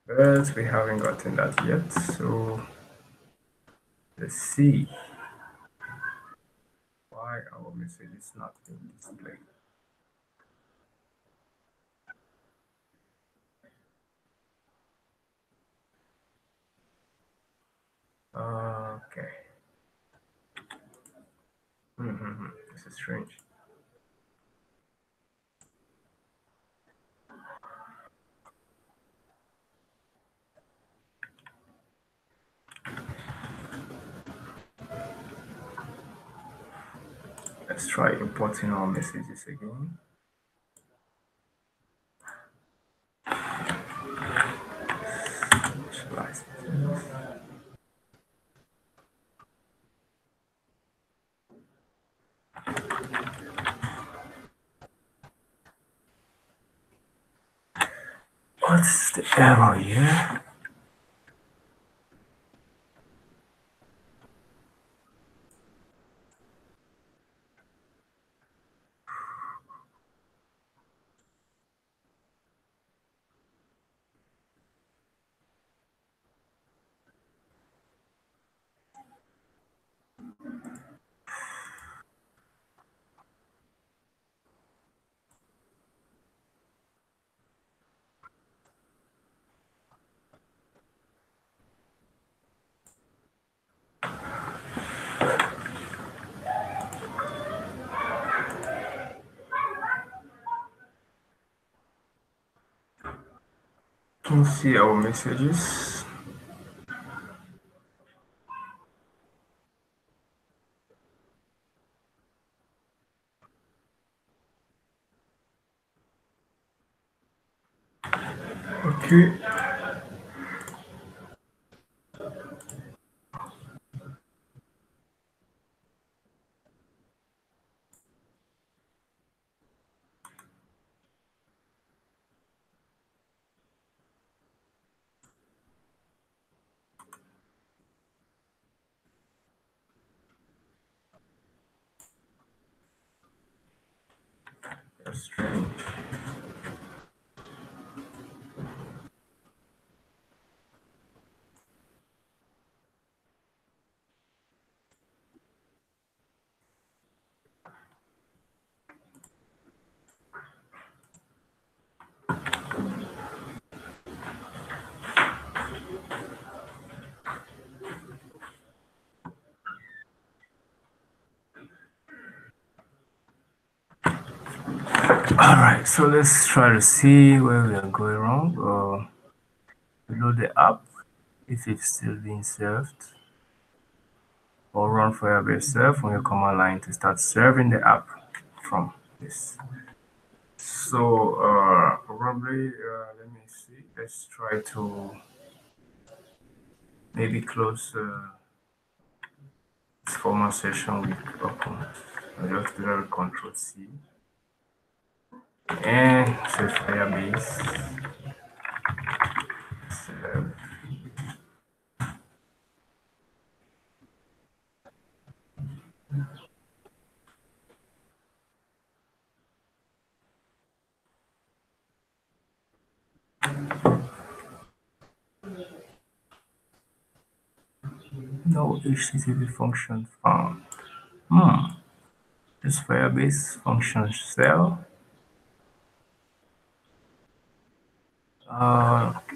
but we haven't gotten that yet, so let's see why our message is not being displayed. Okay. This is strange. Let's try importing our messages again. Initialize messages. What's the error here? Can see our messages. Okay. That's strange. All right, so let's try to see where we are going wrong. Reload the app if it's still being served, or run Firebase serve on your command line to start serving the app from this. So probably let me see. Let's try to maybe close this former session with open. I'll just do Control C and say Firebase serve. No HTTP function found. This Firebase function cell.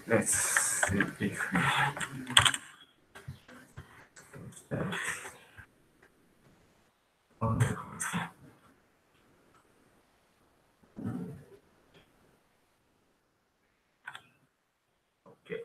Let's see if we that on. Okay.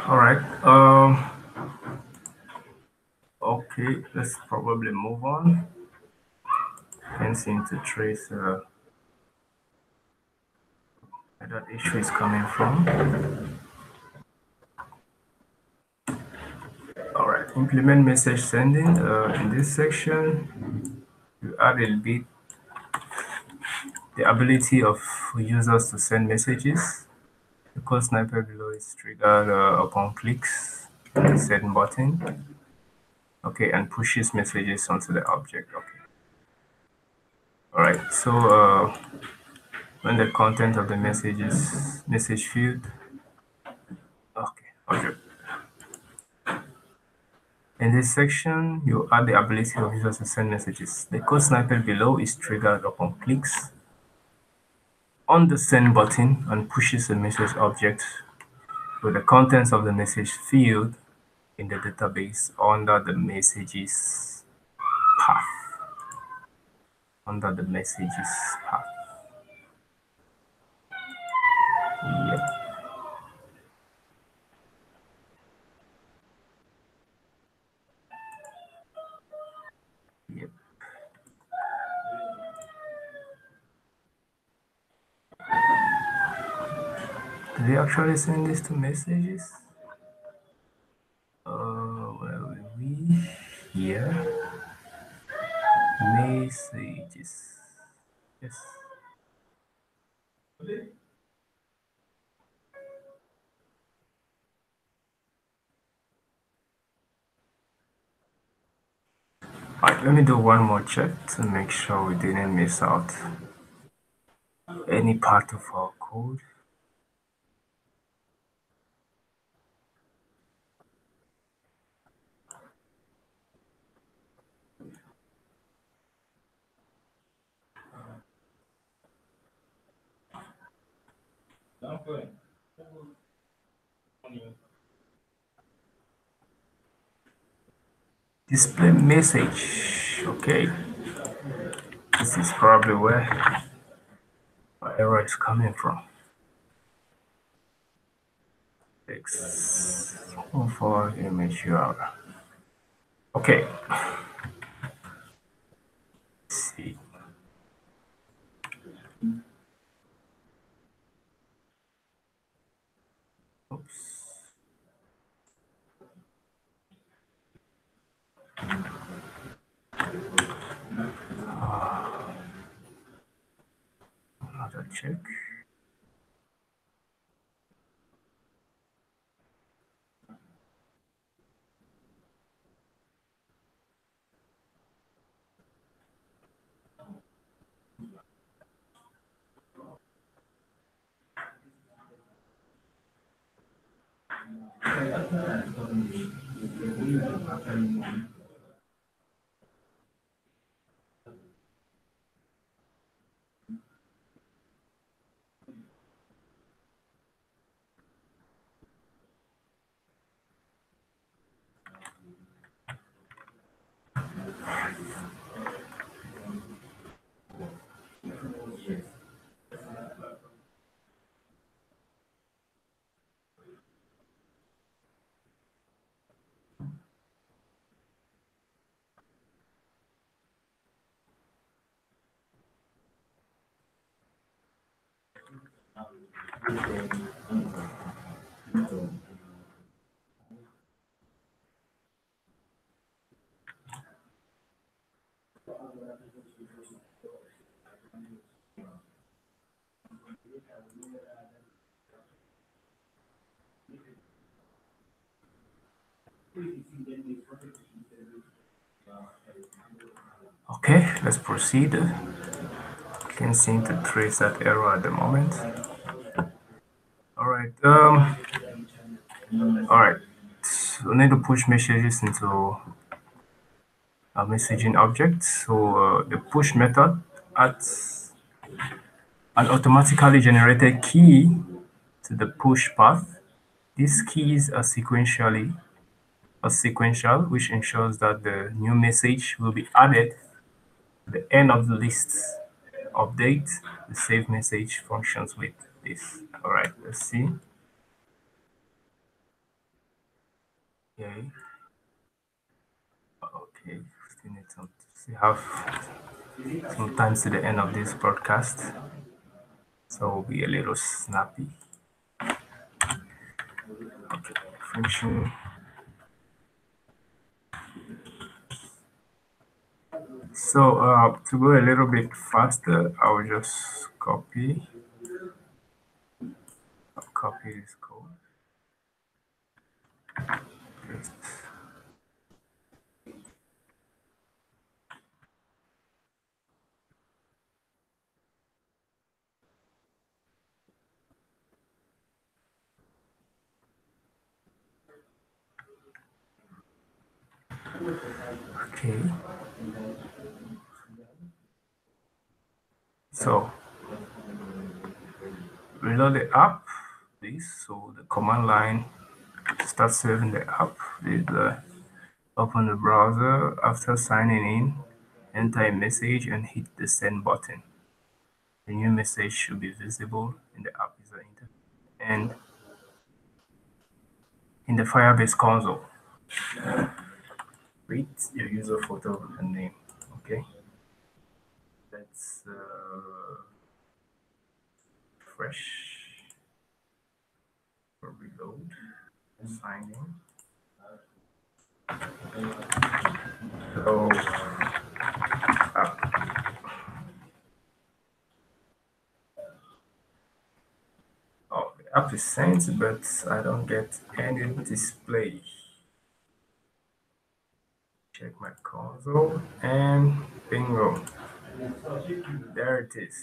All right. Okay. Let's probably move on. Can't seem to trace where that issue is coming from. All right. Implement message sending. In this section, you add a bit the ability of users to send messages. The code sniper below is triggered upon clicks on the send button. Okay, and pushes messages onto the object. Okay. All right. So when the content of the message is message field. Okay. Okay. In this section, you add the ability of users to send messages. The code snippet below is triggered upon clicks on the send button and pushes a message object with the contents of the message field in the database under the messages path. Under the messages path. Yep. Yep. Do they actually send this to messages? Where will we? Here. Messages. Yes. Alright, let me do one more check to make sure we didn't miss out any part of our code. Display message. Okay, this is probably where our error is coming from. X for image URL. Okay, let's see. Oops. Another check. Okay, let's proceed. Can't seem to trace that error at the moment. All right. All right. So we need to push messages into a messaging object. So the push method adds an automatically generated key to the push path. These keys are sequential, which ensures that the new message will be added at the end of the list. Update the save message functions with this. All right, let's see. Okay, okay, still need to see have some time to the end of this broadcast, so we'll be a little snappy. Okay, function. So to go a little bit faster, I will just copy this code. Paste. Okay, so reload the app. This so the command line start saving the app. Open the browser after signing in. Enter a message and hit the send button. The new message should be visible in the app user interface and in the Firebase console. Read your user photo and name. Okay, let's refresh or reload. Sign in. So, oh, the app is sent, but I don't get any display. Check my console and bingo. There it is.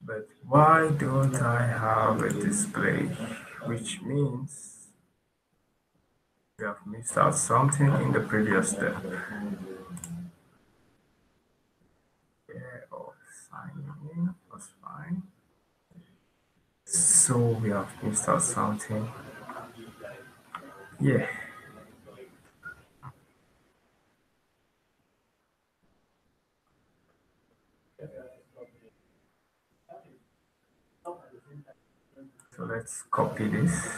But why don't I have a display? Which means we have missed out something in the previous step. Yeah, oh, signing in was fine. So we have missed out something. Yeah. So let's copy this.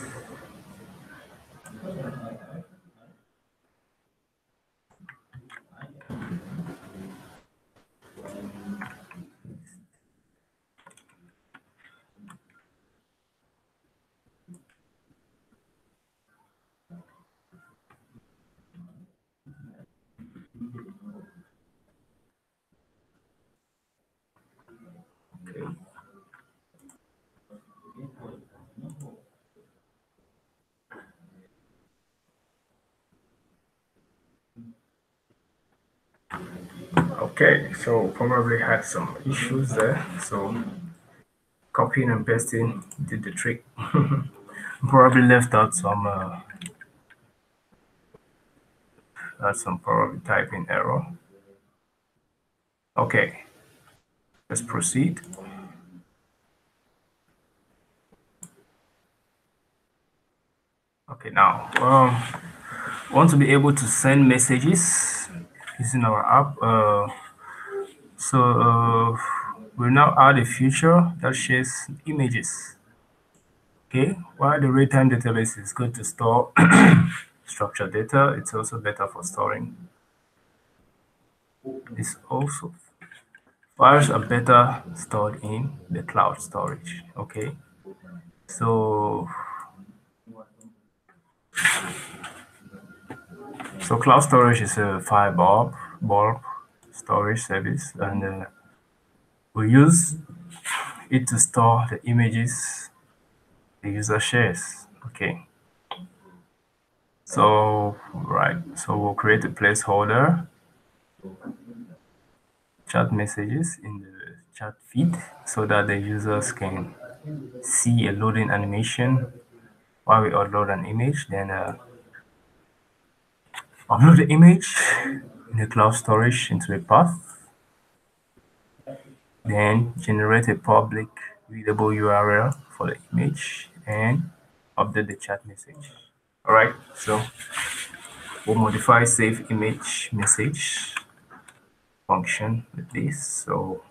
Okay. Okay, so probably had some issues there. So copying and pasting did the trick. Probably left out some probably typing error. Okay, let's proceed. Okay, now want to be able to send messages using our app. We'll now add a feature that shares images. Okay, while the real-time database is good to store structured data, it's also better for storing. It's also Files are better stored in the cloud storage. Okay, so cloud storage is a file bulk storage service, and we use it to store the images the user shares. Okay, so we'll create a placeholder chat messages in the chat feed so that the users can see a loading animation while we upload an image. Then upload the image in the cloud storage into a path. Then generate a public readable URL for the image and update the chat message. All right, so we'll modify save image message function with this. So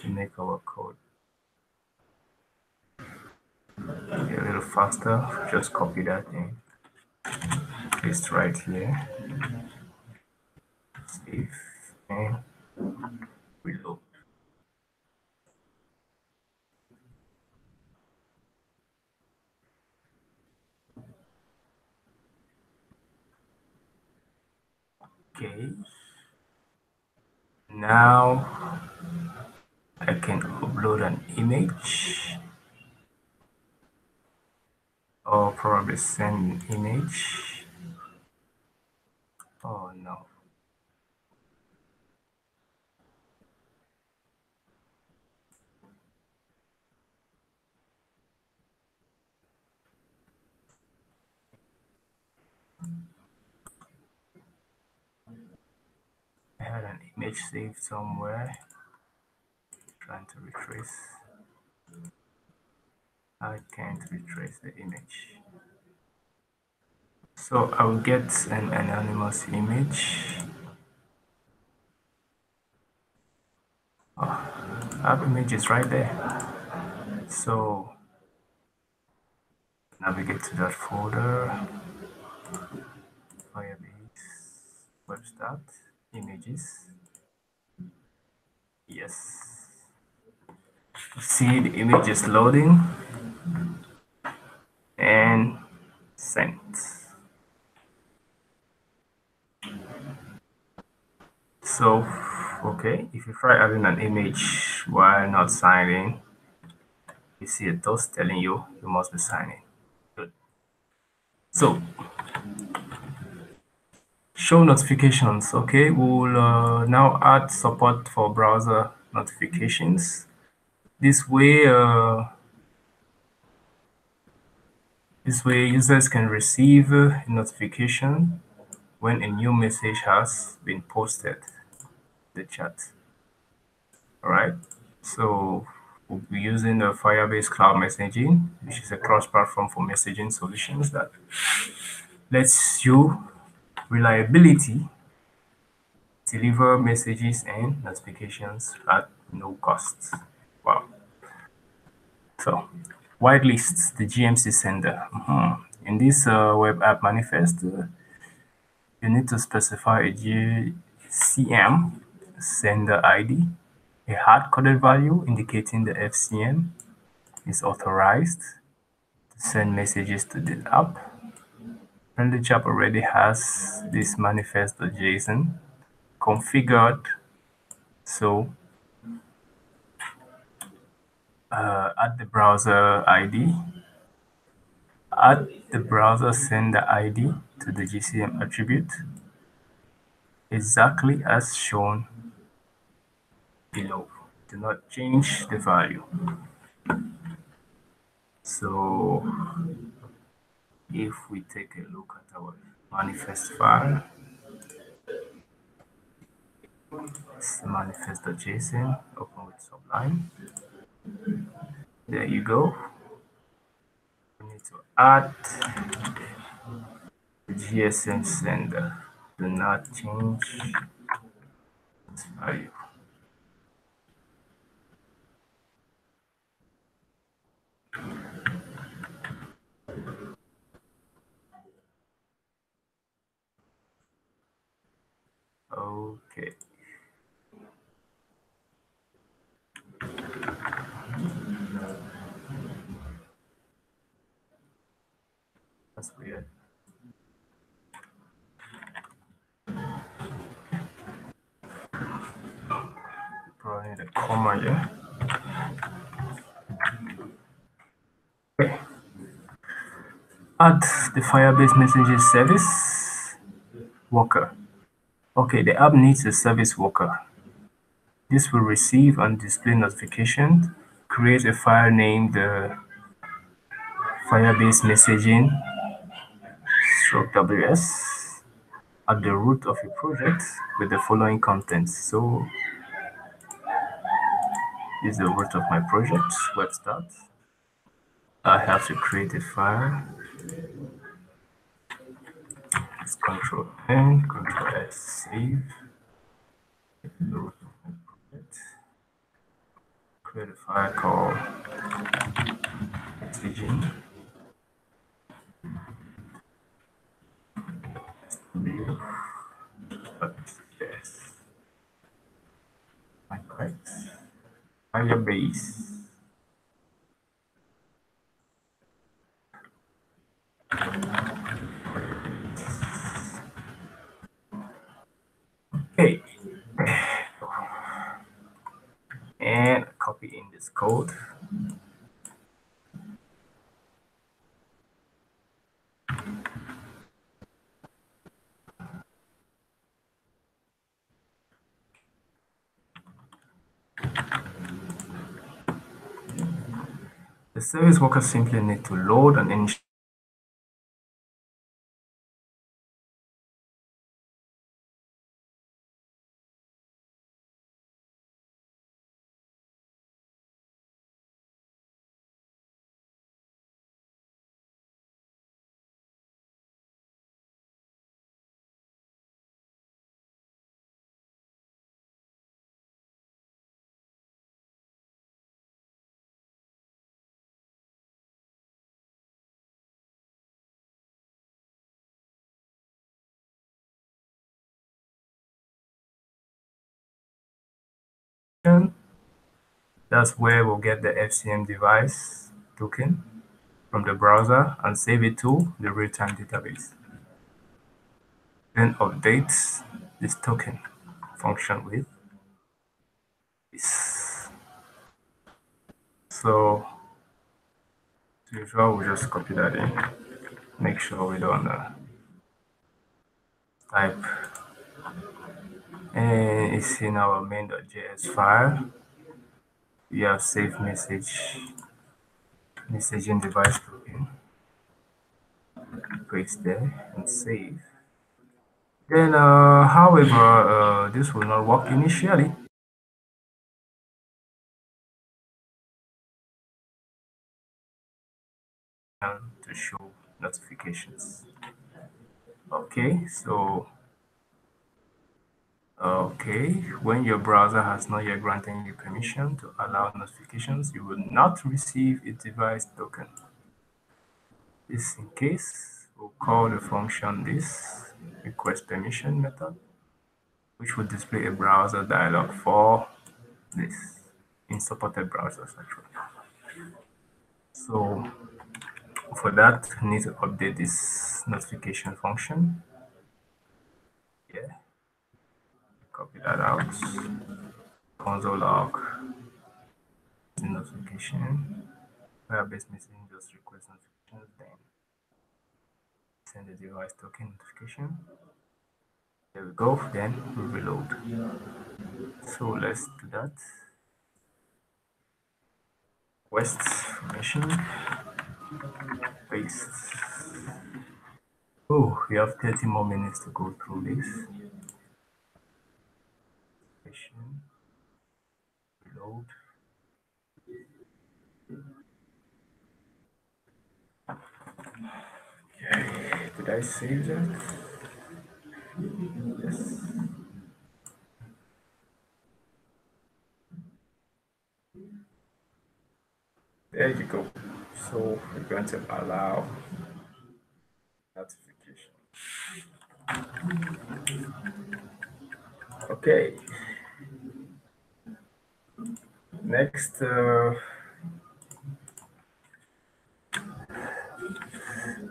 to make our code a little faster, just copy that and paste right here. Save and reload. Okay, now I can upload an image or probably send an image. Oh no. I had an image saved somewhere. Trying to retrace. I can't retrace the image. So I will get an anonymous image. Oh, I have images right there. So navigate to that folder, Firebase, web start, images. Yes. See the image is loading and sent. So, okay, if you try adding an image while not signing, you see a toast telling you you must be signing. Good. So, show notifications. Okay, we'll now add support for browser notifications. This way users can receive a notification when a new message has been posted in the chat. All right, so we'll be using the Firebase Cloud Messaging, which is a cross-platform for messaging solutions that lets you reliability deliver messages and notifications at no cost. Wow. So, whitelist the GMC sender. In this web app manifest, you need to specify a GCM sender ID, a hard-coded value indicating the FCM is authorized to send messages to the app. And the app already has this manifest.json configured. So add the browser ID, add the browser sender ID to the GCM attribute exactly as shown below. Do not change the value. So if we take a look at our manifest file, it's manifest.json, open with Sublime. There you go. We need to add the GSM sender. Do not change this value. Okay. and a comma here. Okay. Add the Firebase messaging service worker. Okay, the app needs a service worker. This will receive and display notifications. Create a file named Firebase messaging /ws at the root of your project with the following contents. So this is the root of my project, web start. I have to create a file. It's Control N, Control S, save. The root of my project. Create a file called messaging. Yes. My correct. Firebase. Okay. And copy in this code. The service worker simply need to load and initialize. That's where we'll get the FCM device token from the browser and save it to the real-time database. Then update this token function with this. So as usual, we'll just copy that in. Make sure we don't type. And it's in our main.js file. We have save messaging device token. Paste there and save. Then, however, this will not work initially. To show notifications. Okay, so when your browser has not yet granted you permission to allow notifications, you will not receive a device token. This in case, we'll call the function this request permission method, which will display a browser dialog for this in supported browsers actually. So for that, we need to update this notification function. Yeah, copy that out. Console log notification. Firebase messaging just request notifications, then send the device token notification. There we go. Then we reload. So let's do that. Request permission. Paste. Oh, we have 30 more minutes to go through this. Reload. Okay, did I save that? Yes. There you go. So we're going to allow notification. Okay. Next, all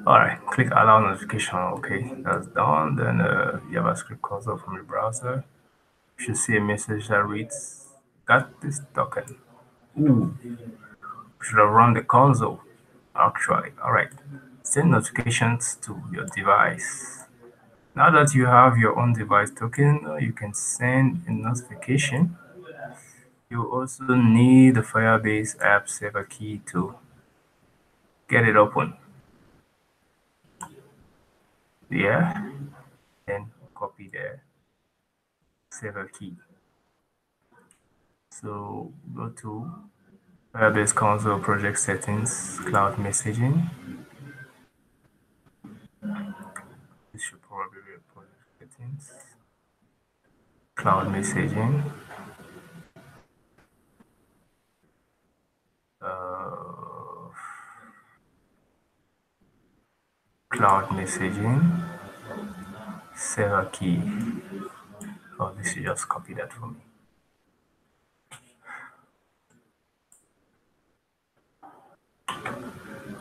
right, click allow notification. Okay, that's done. Then JavaScript console from the browser. You should see a message that reads got this token. Ooh, should have run the console. Actually, all right. Send notifications to your device. Now that you have your own device token, you can send a notification. You also need the Firebase app server key to get it open. Yeah, then copy the server key. So go to Firebase console project settings, cloud messaging. This should probably be a project settings, cloud messaging. Uh, Cloud messaging, server key. Oh, this should just copy that for me.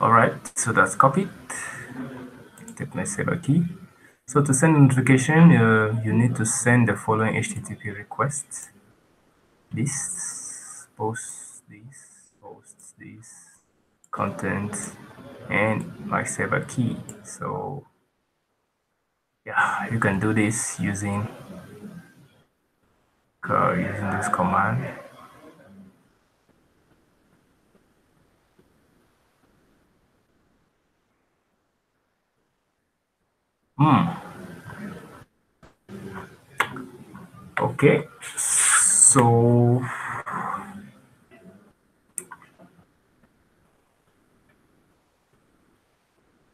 All right, so that's copied. Take my server key. So to send a notification, you need to send the following HTTP requests. This, post this, content, and my server key. So yeah, you can do this using this command. Okay, so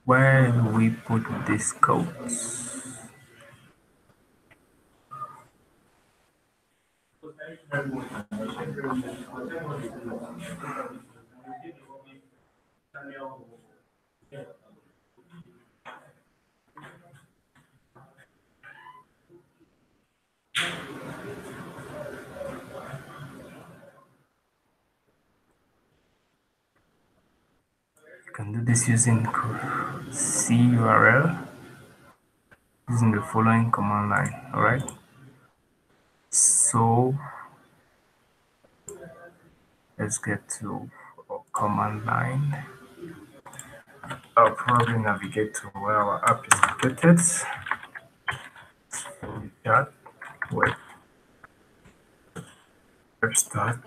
where do we put these codes? You can do this using curl using the following command line. All right. So let's get to our command line. I'll probably navigate to where our app is located. That web start.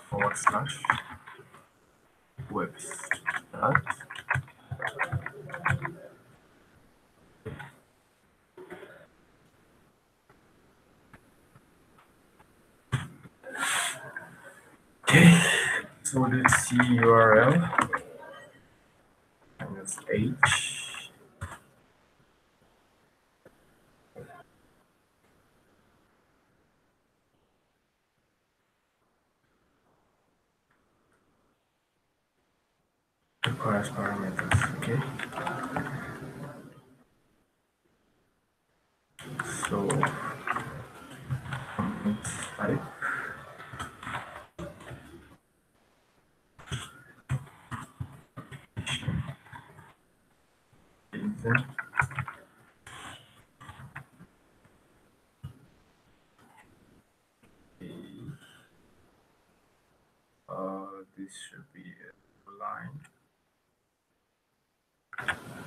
Forward slash web start. Okay. So let's see URL minus h. Requires parameters. Okay. So type then this should be a line.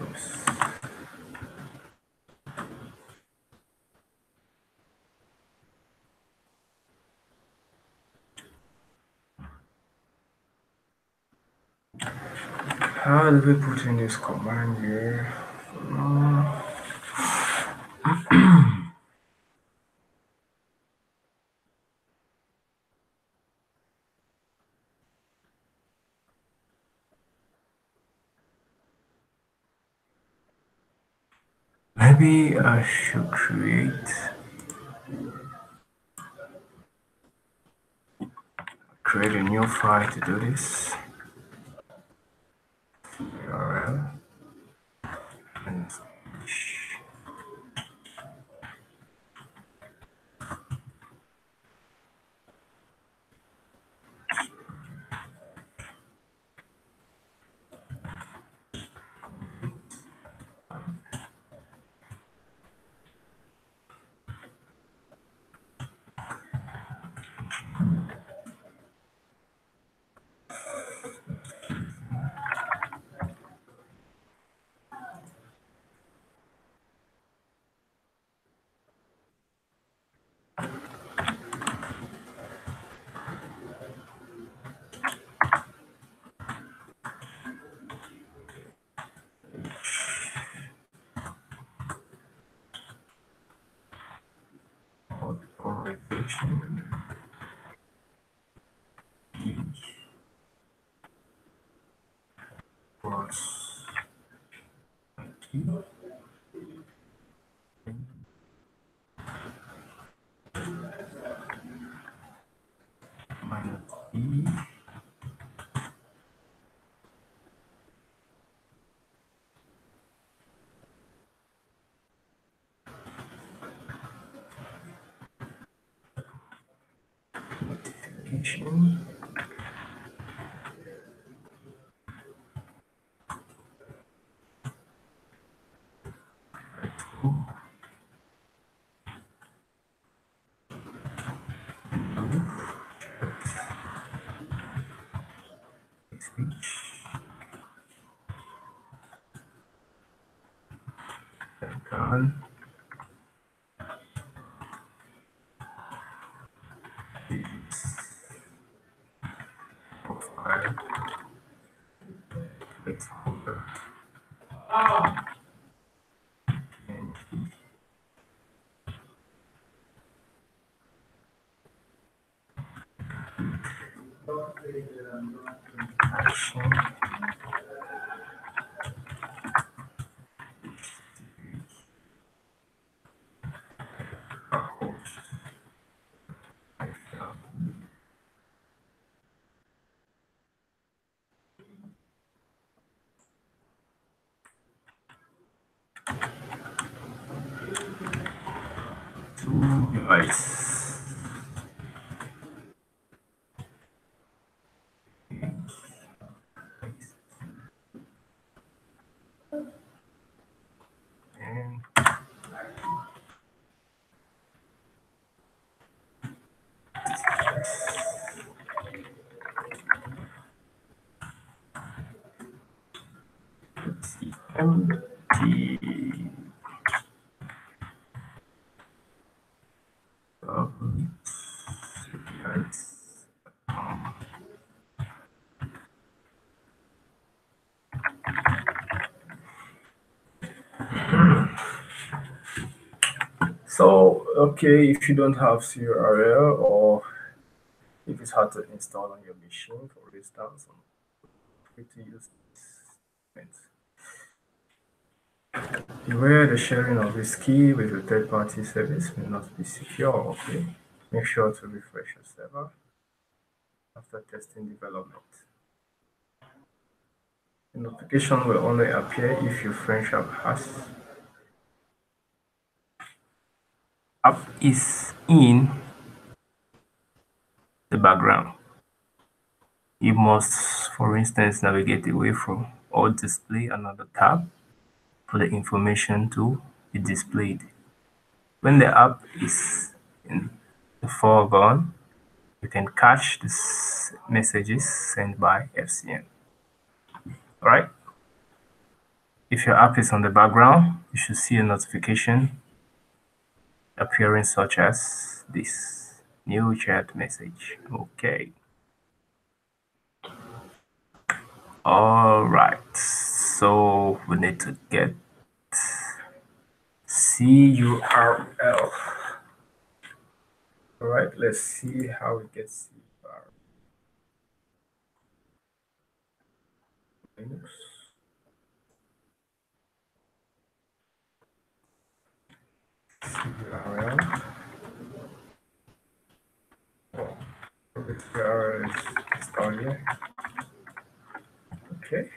Oops. How do we put in this command here? Maybe I should create a new file to do this. URL and notification was key minus e notification speech gun is profile placeholder and action to device and empty device. So, okay, if you don't have CURL or if it's hard to install on your machine, for instance, free to use this. Beware the sharing of this key with a third-party service may not be secure. Okay, make sure to refresh your server after testing development. The notification will only appear if your French app is in the background. You must, for instance, navigate away from or display another tab for the information to be displayed. When the app is in the foreground, you can catch the messages sent by FCN. All right. If your app is on the background, you should see a notification appearing such as this new chat message. Okay. All right. So we need to get CURL. All right. Let's see how we get CURL. CURL. Oh, the CURL is down here. Okay.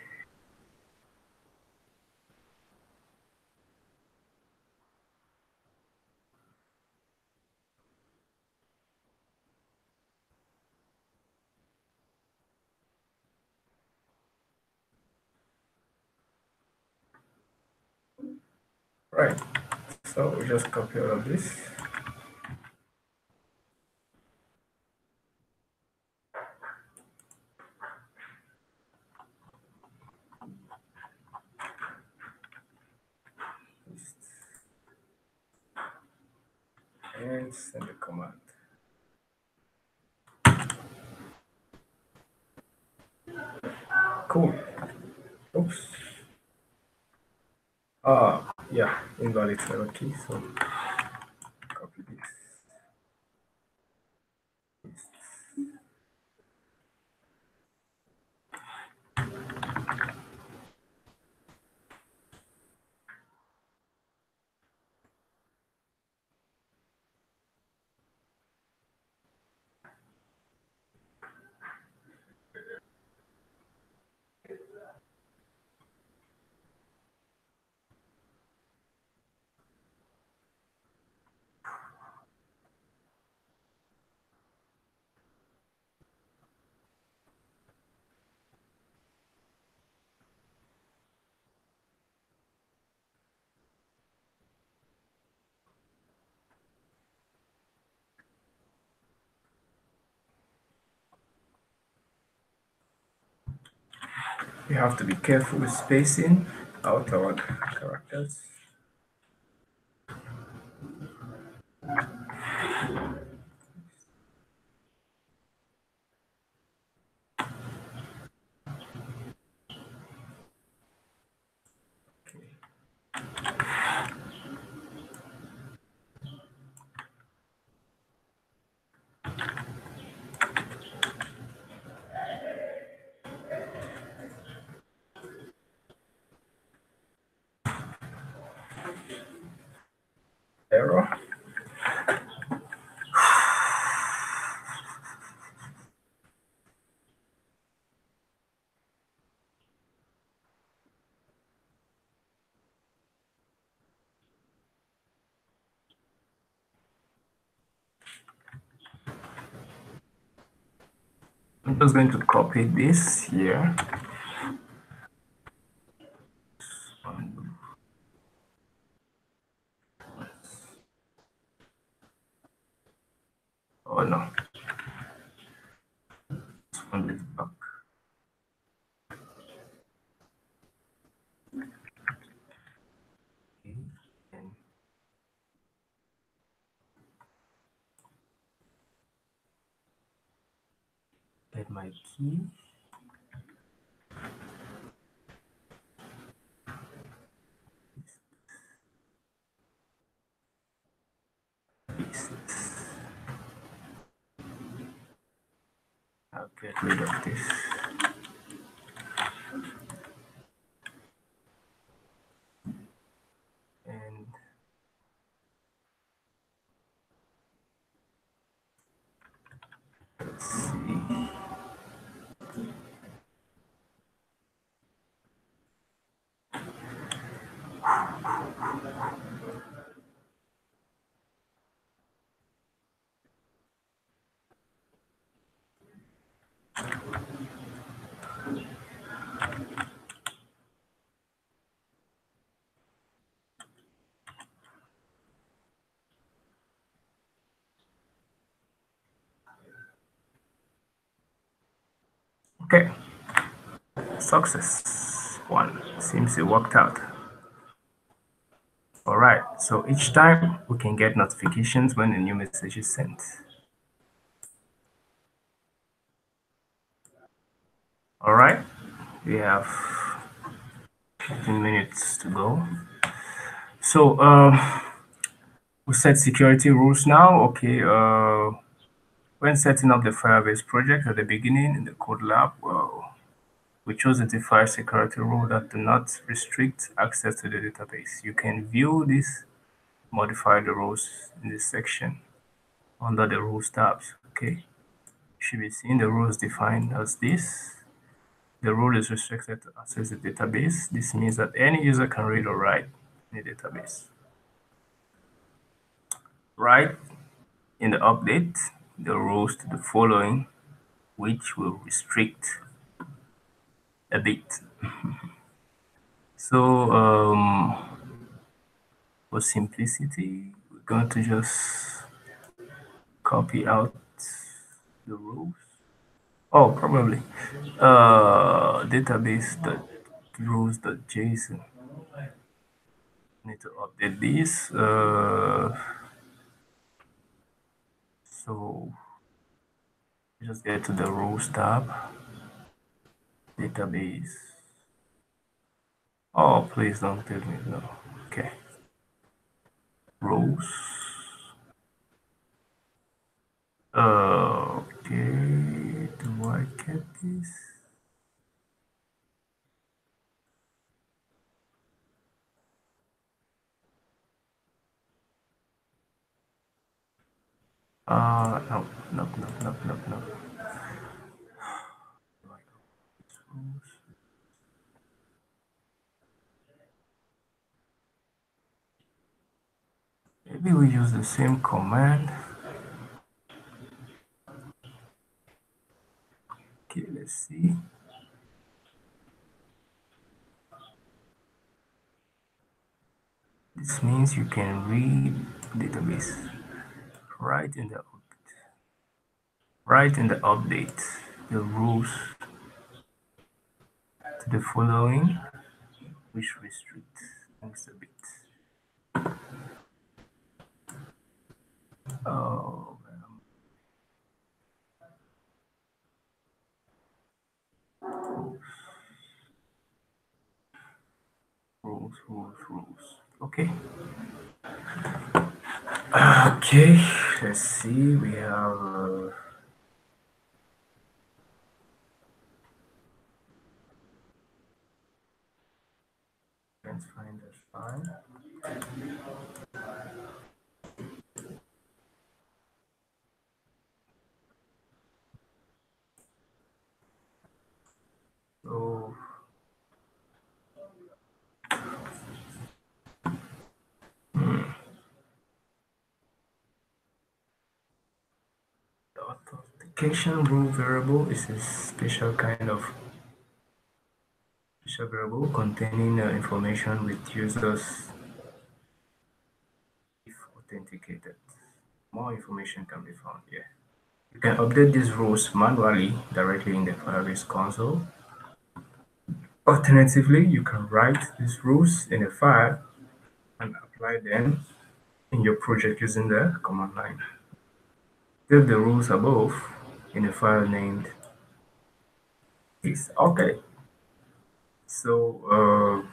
Right. So we just copy all of this. And send the command. Cool. Oops. Yeah, invalid error key. So copy this. We have to be careful with spacing out our characters. Error. I'm just going to copy this here. Oh no, this one is back. Okay. And get my key. I'll get rid of this. And let's see. Okay, success. One seems it worked out. All right, so each time we can get notifications when a new message is sent. All right, we have 15 minutes to go. So we set security rules now. Okay, when setting up the Firebase project at the beginning in the code lab, we chose a default security rule that do not restrict access to the database. You can view this, modify the rules in this section under the rules tabs. Okay, you should be seeing the rules defined as this. The rule is restricted to access the database. This means that any user can read or write in the database. Write in the update the rules to the following, which will restrict a bit. So for simplicity, we're going to just copy out the rules. Oh, probably database.rules.json. Need to update this. So just get to the rules tab, database. Oh, please don't tell me no. Okay, rules. Okay, do I get this? No, no, no, no, no, no. Maybe we use the same command. Okay, let's see. This means you can read database right in the update the rules to to the following, which restricts things a bit. Oh, rules. Okay. Okay, let's see. We have let's find the file. So the authentication rule variable is a special variable containing information with users if authenticated. More information can be found here. You can update these rules manually directly in the Firebase console. Alternatively, you can write these rules in a file and apply them in your project using the command line. Save the rules above in a file named this. Okay. So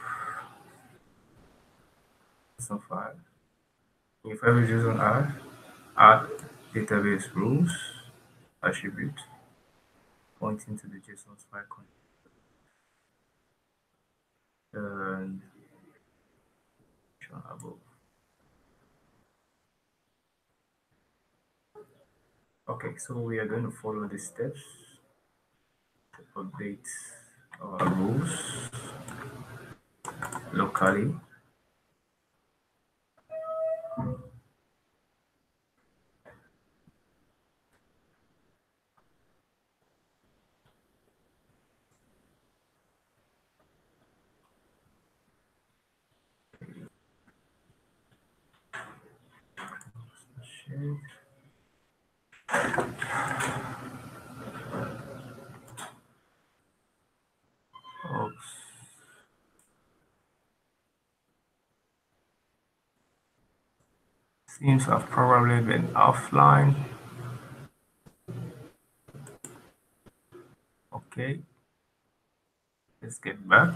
some file. If I will use on add database rules attribute pointing to the JSON file and shown above. Okay, so we are going to follow the steps to update our rules locally. Oops. Seems I've probably been offline. Okay, let's get back.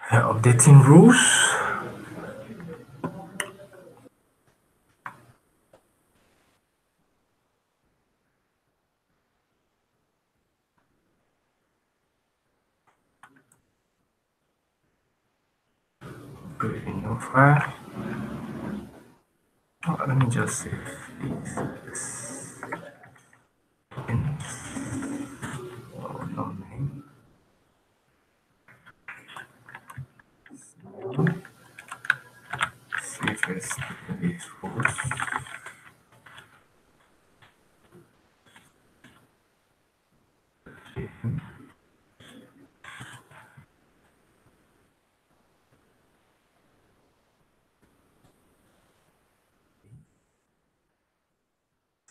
Updating rules. Creating new file. Oh, let me just save this. Oh, no name. Save as database rules.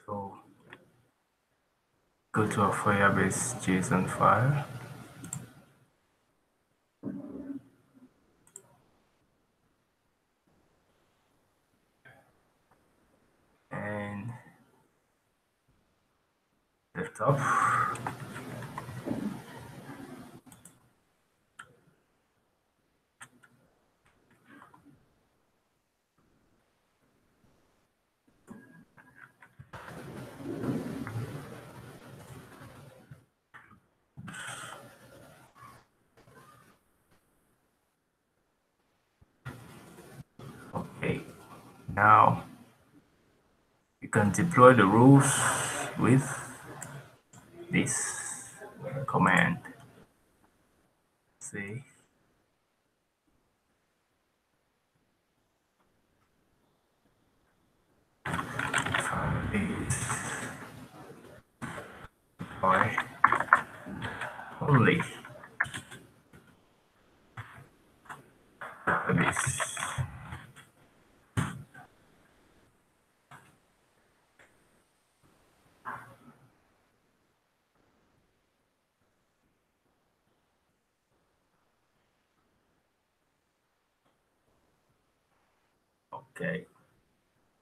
So go to our Firebase JSON file. And the top. Okay, now you can deploy the rules with this command. Say Firebase deploy only Firebase Okay,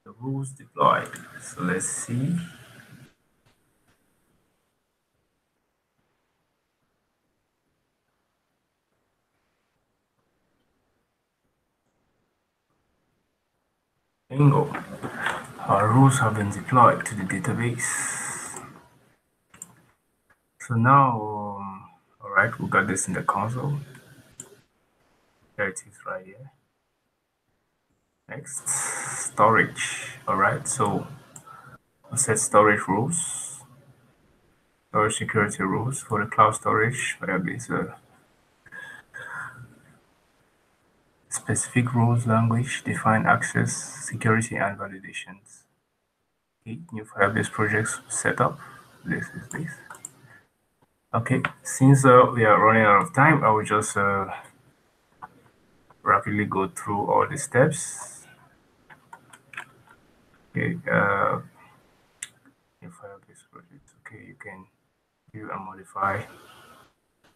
the rules deployed. So let's see. Bingo. Our rules have been deployed to the database. So now, all right, we got this in the console. There it is right here. Next, storage. All right, so we set storage rules, storage security rules for the cloud storage. Firebase specific rules, language, define access, security, and validations. Okay, new Firebase projects set up. This is this. Okay, since we are running out of time, I will just rapidly go through all the steps. Okay, new Firebase project. Okay, you can view and modify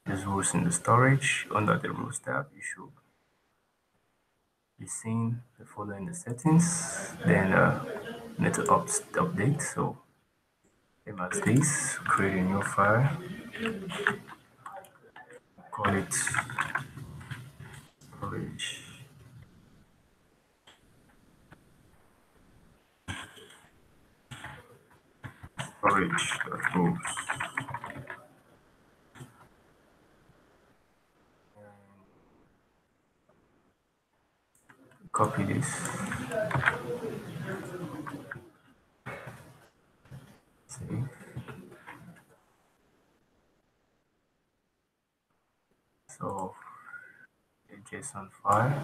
these rules in the storage. Under the rules tab, you should be seeing the following the settings. Then need to update. So same as this, create a new file, call it storage storage.rules. Copy this. Save. So a JSON file,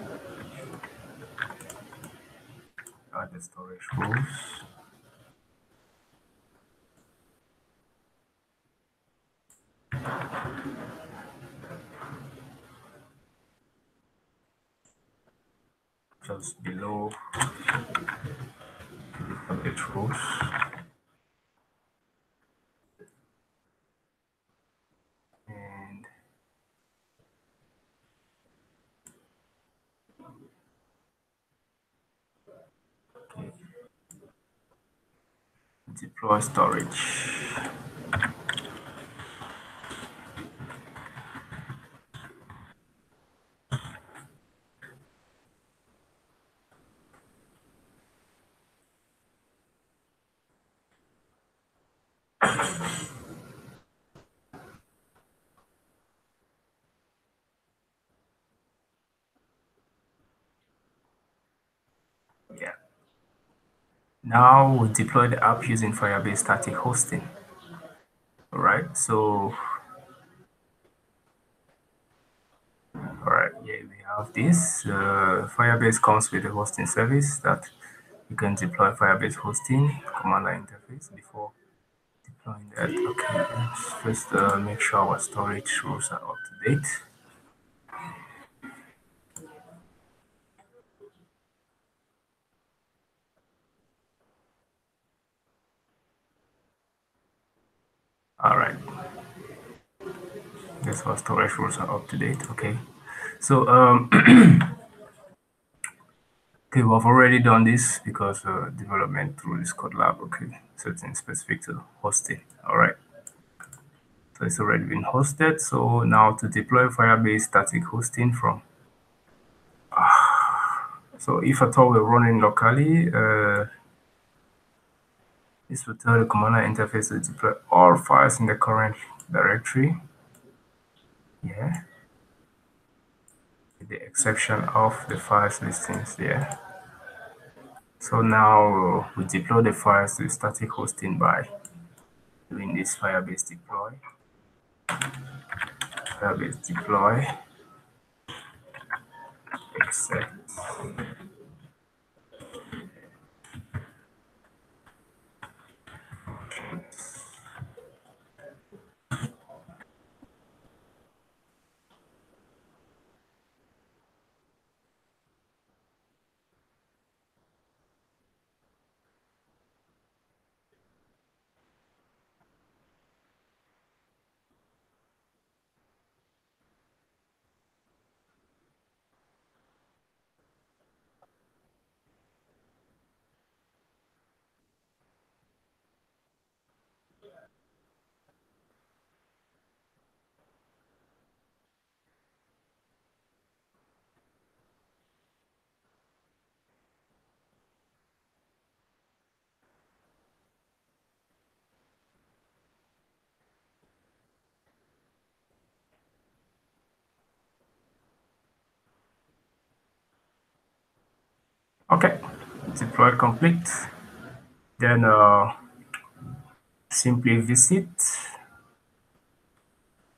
add the storage rules. Just below the update rules. And okay, deploy storage. Yeah. Now we deploy the app using Firebase static hosting. All right. So, all right. Yeah, we have this. Firebase comes with a hosting service that you can deploy Firebase hosting command line interface before deploying that. Okay. Let's first make sure our storage rules are up to date. All right. Guess our storage rules are up to date. Okay. So, okay, we've already done this because development through this code lab. Okay, certain specific to hosting. All right, so it's already been hosted. So now to deploy Firebase static hosting from. So if at all we're running locally, this will tell the command line interface to deploy all files in the current directory. Yeah, with the exception of the files listings there. So now we deploy the files to static hosting by doing this Firebase deploy, except. Okay, deploy complete. Then simply visit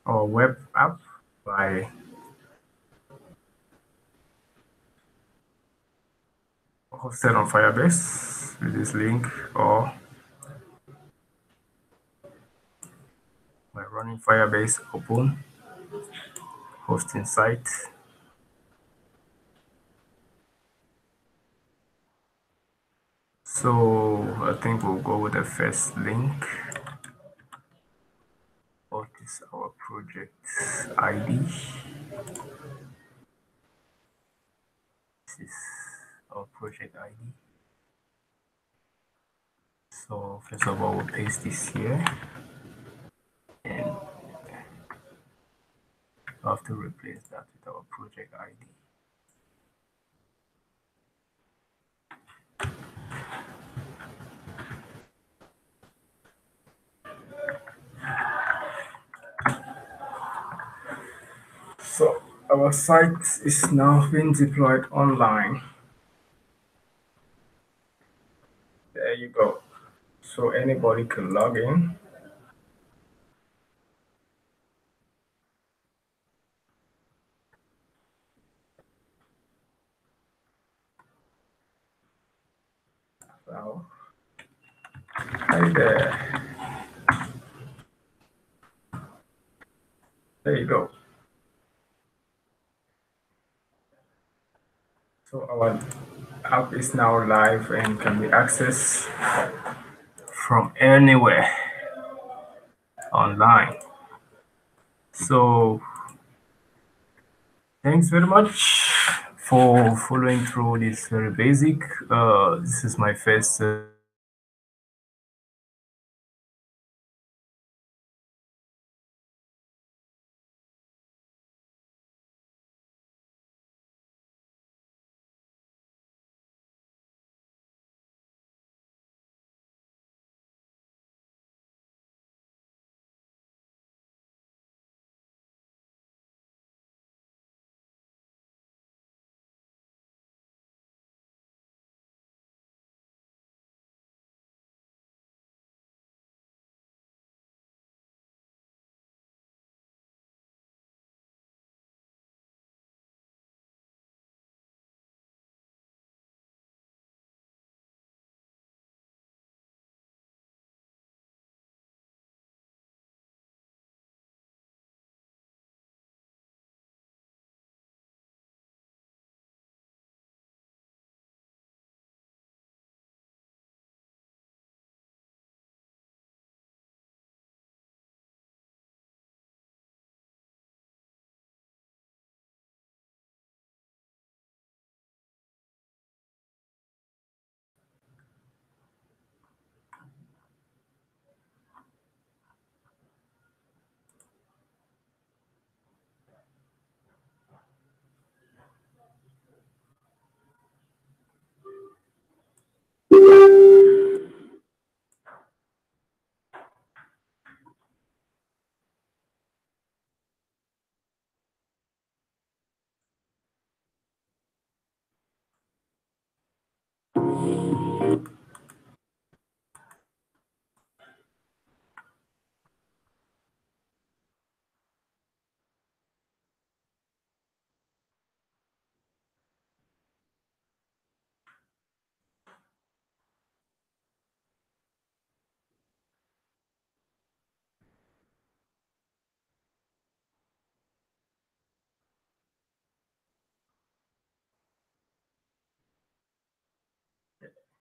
our web app by hosted on Firebase with this link, or by running Firebase open hosting site. So I think we'll go with the first link. What is our project ID? This is our project ID. So first of all, we'll paste this here, and we have to replace that with our project ID. So our site is now being deployed online. There you go. So anybody can log in. So, hi there. There you go. So our app is now live and can be accessed from anywhere online. So thanks very much for following through this very basic. This is my first